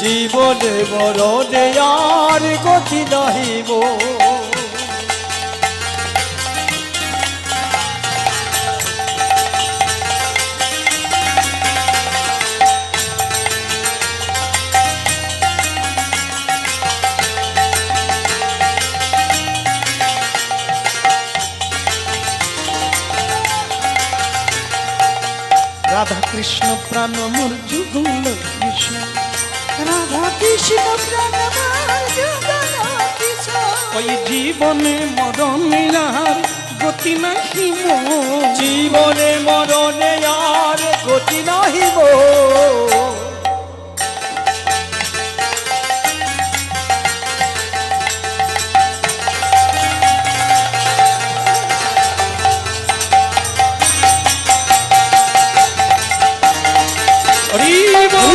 জীবনে মরণে আর গতি নাহি মোর। রাধা কৃষ্ণ প্রাণমোর যুগল কিশোর, রাধা কৃষ্ণ প্রাণময় যুগল কিশোর। ওই জীবনে মরণে আর গতি নাহি মোর, জীবনে মরণে আর গতি নাহি মোর। হরি বল।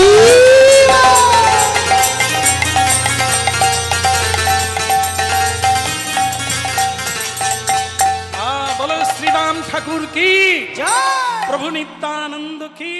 বলো শ্রীরাম ঠাকুর কি, জয় প্রভু নিত্যানন্দ কি।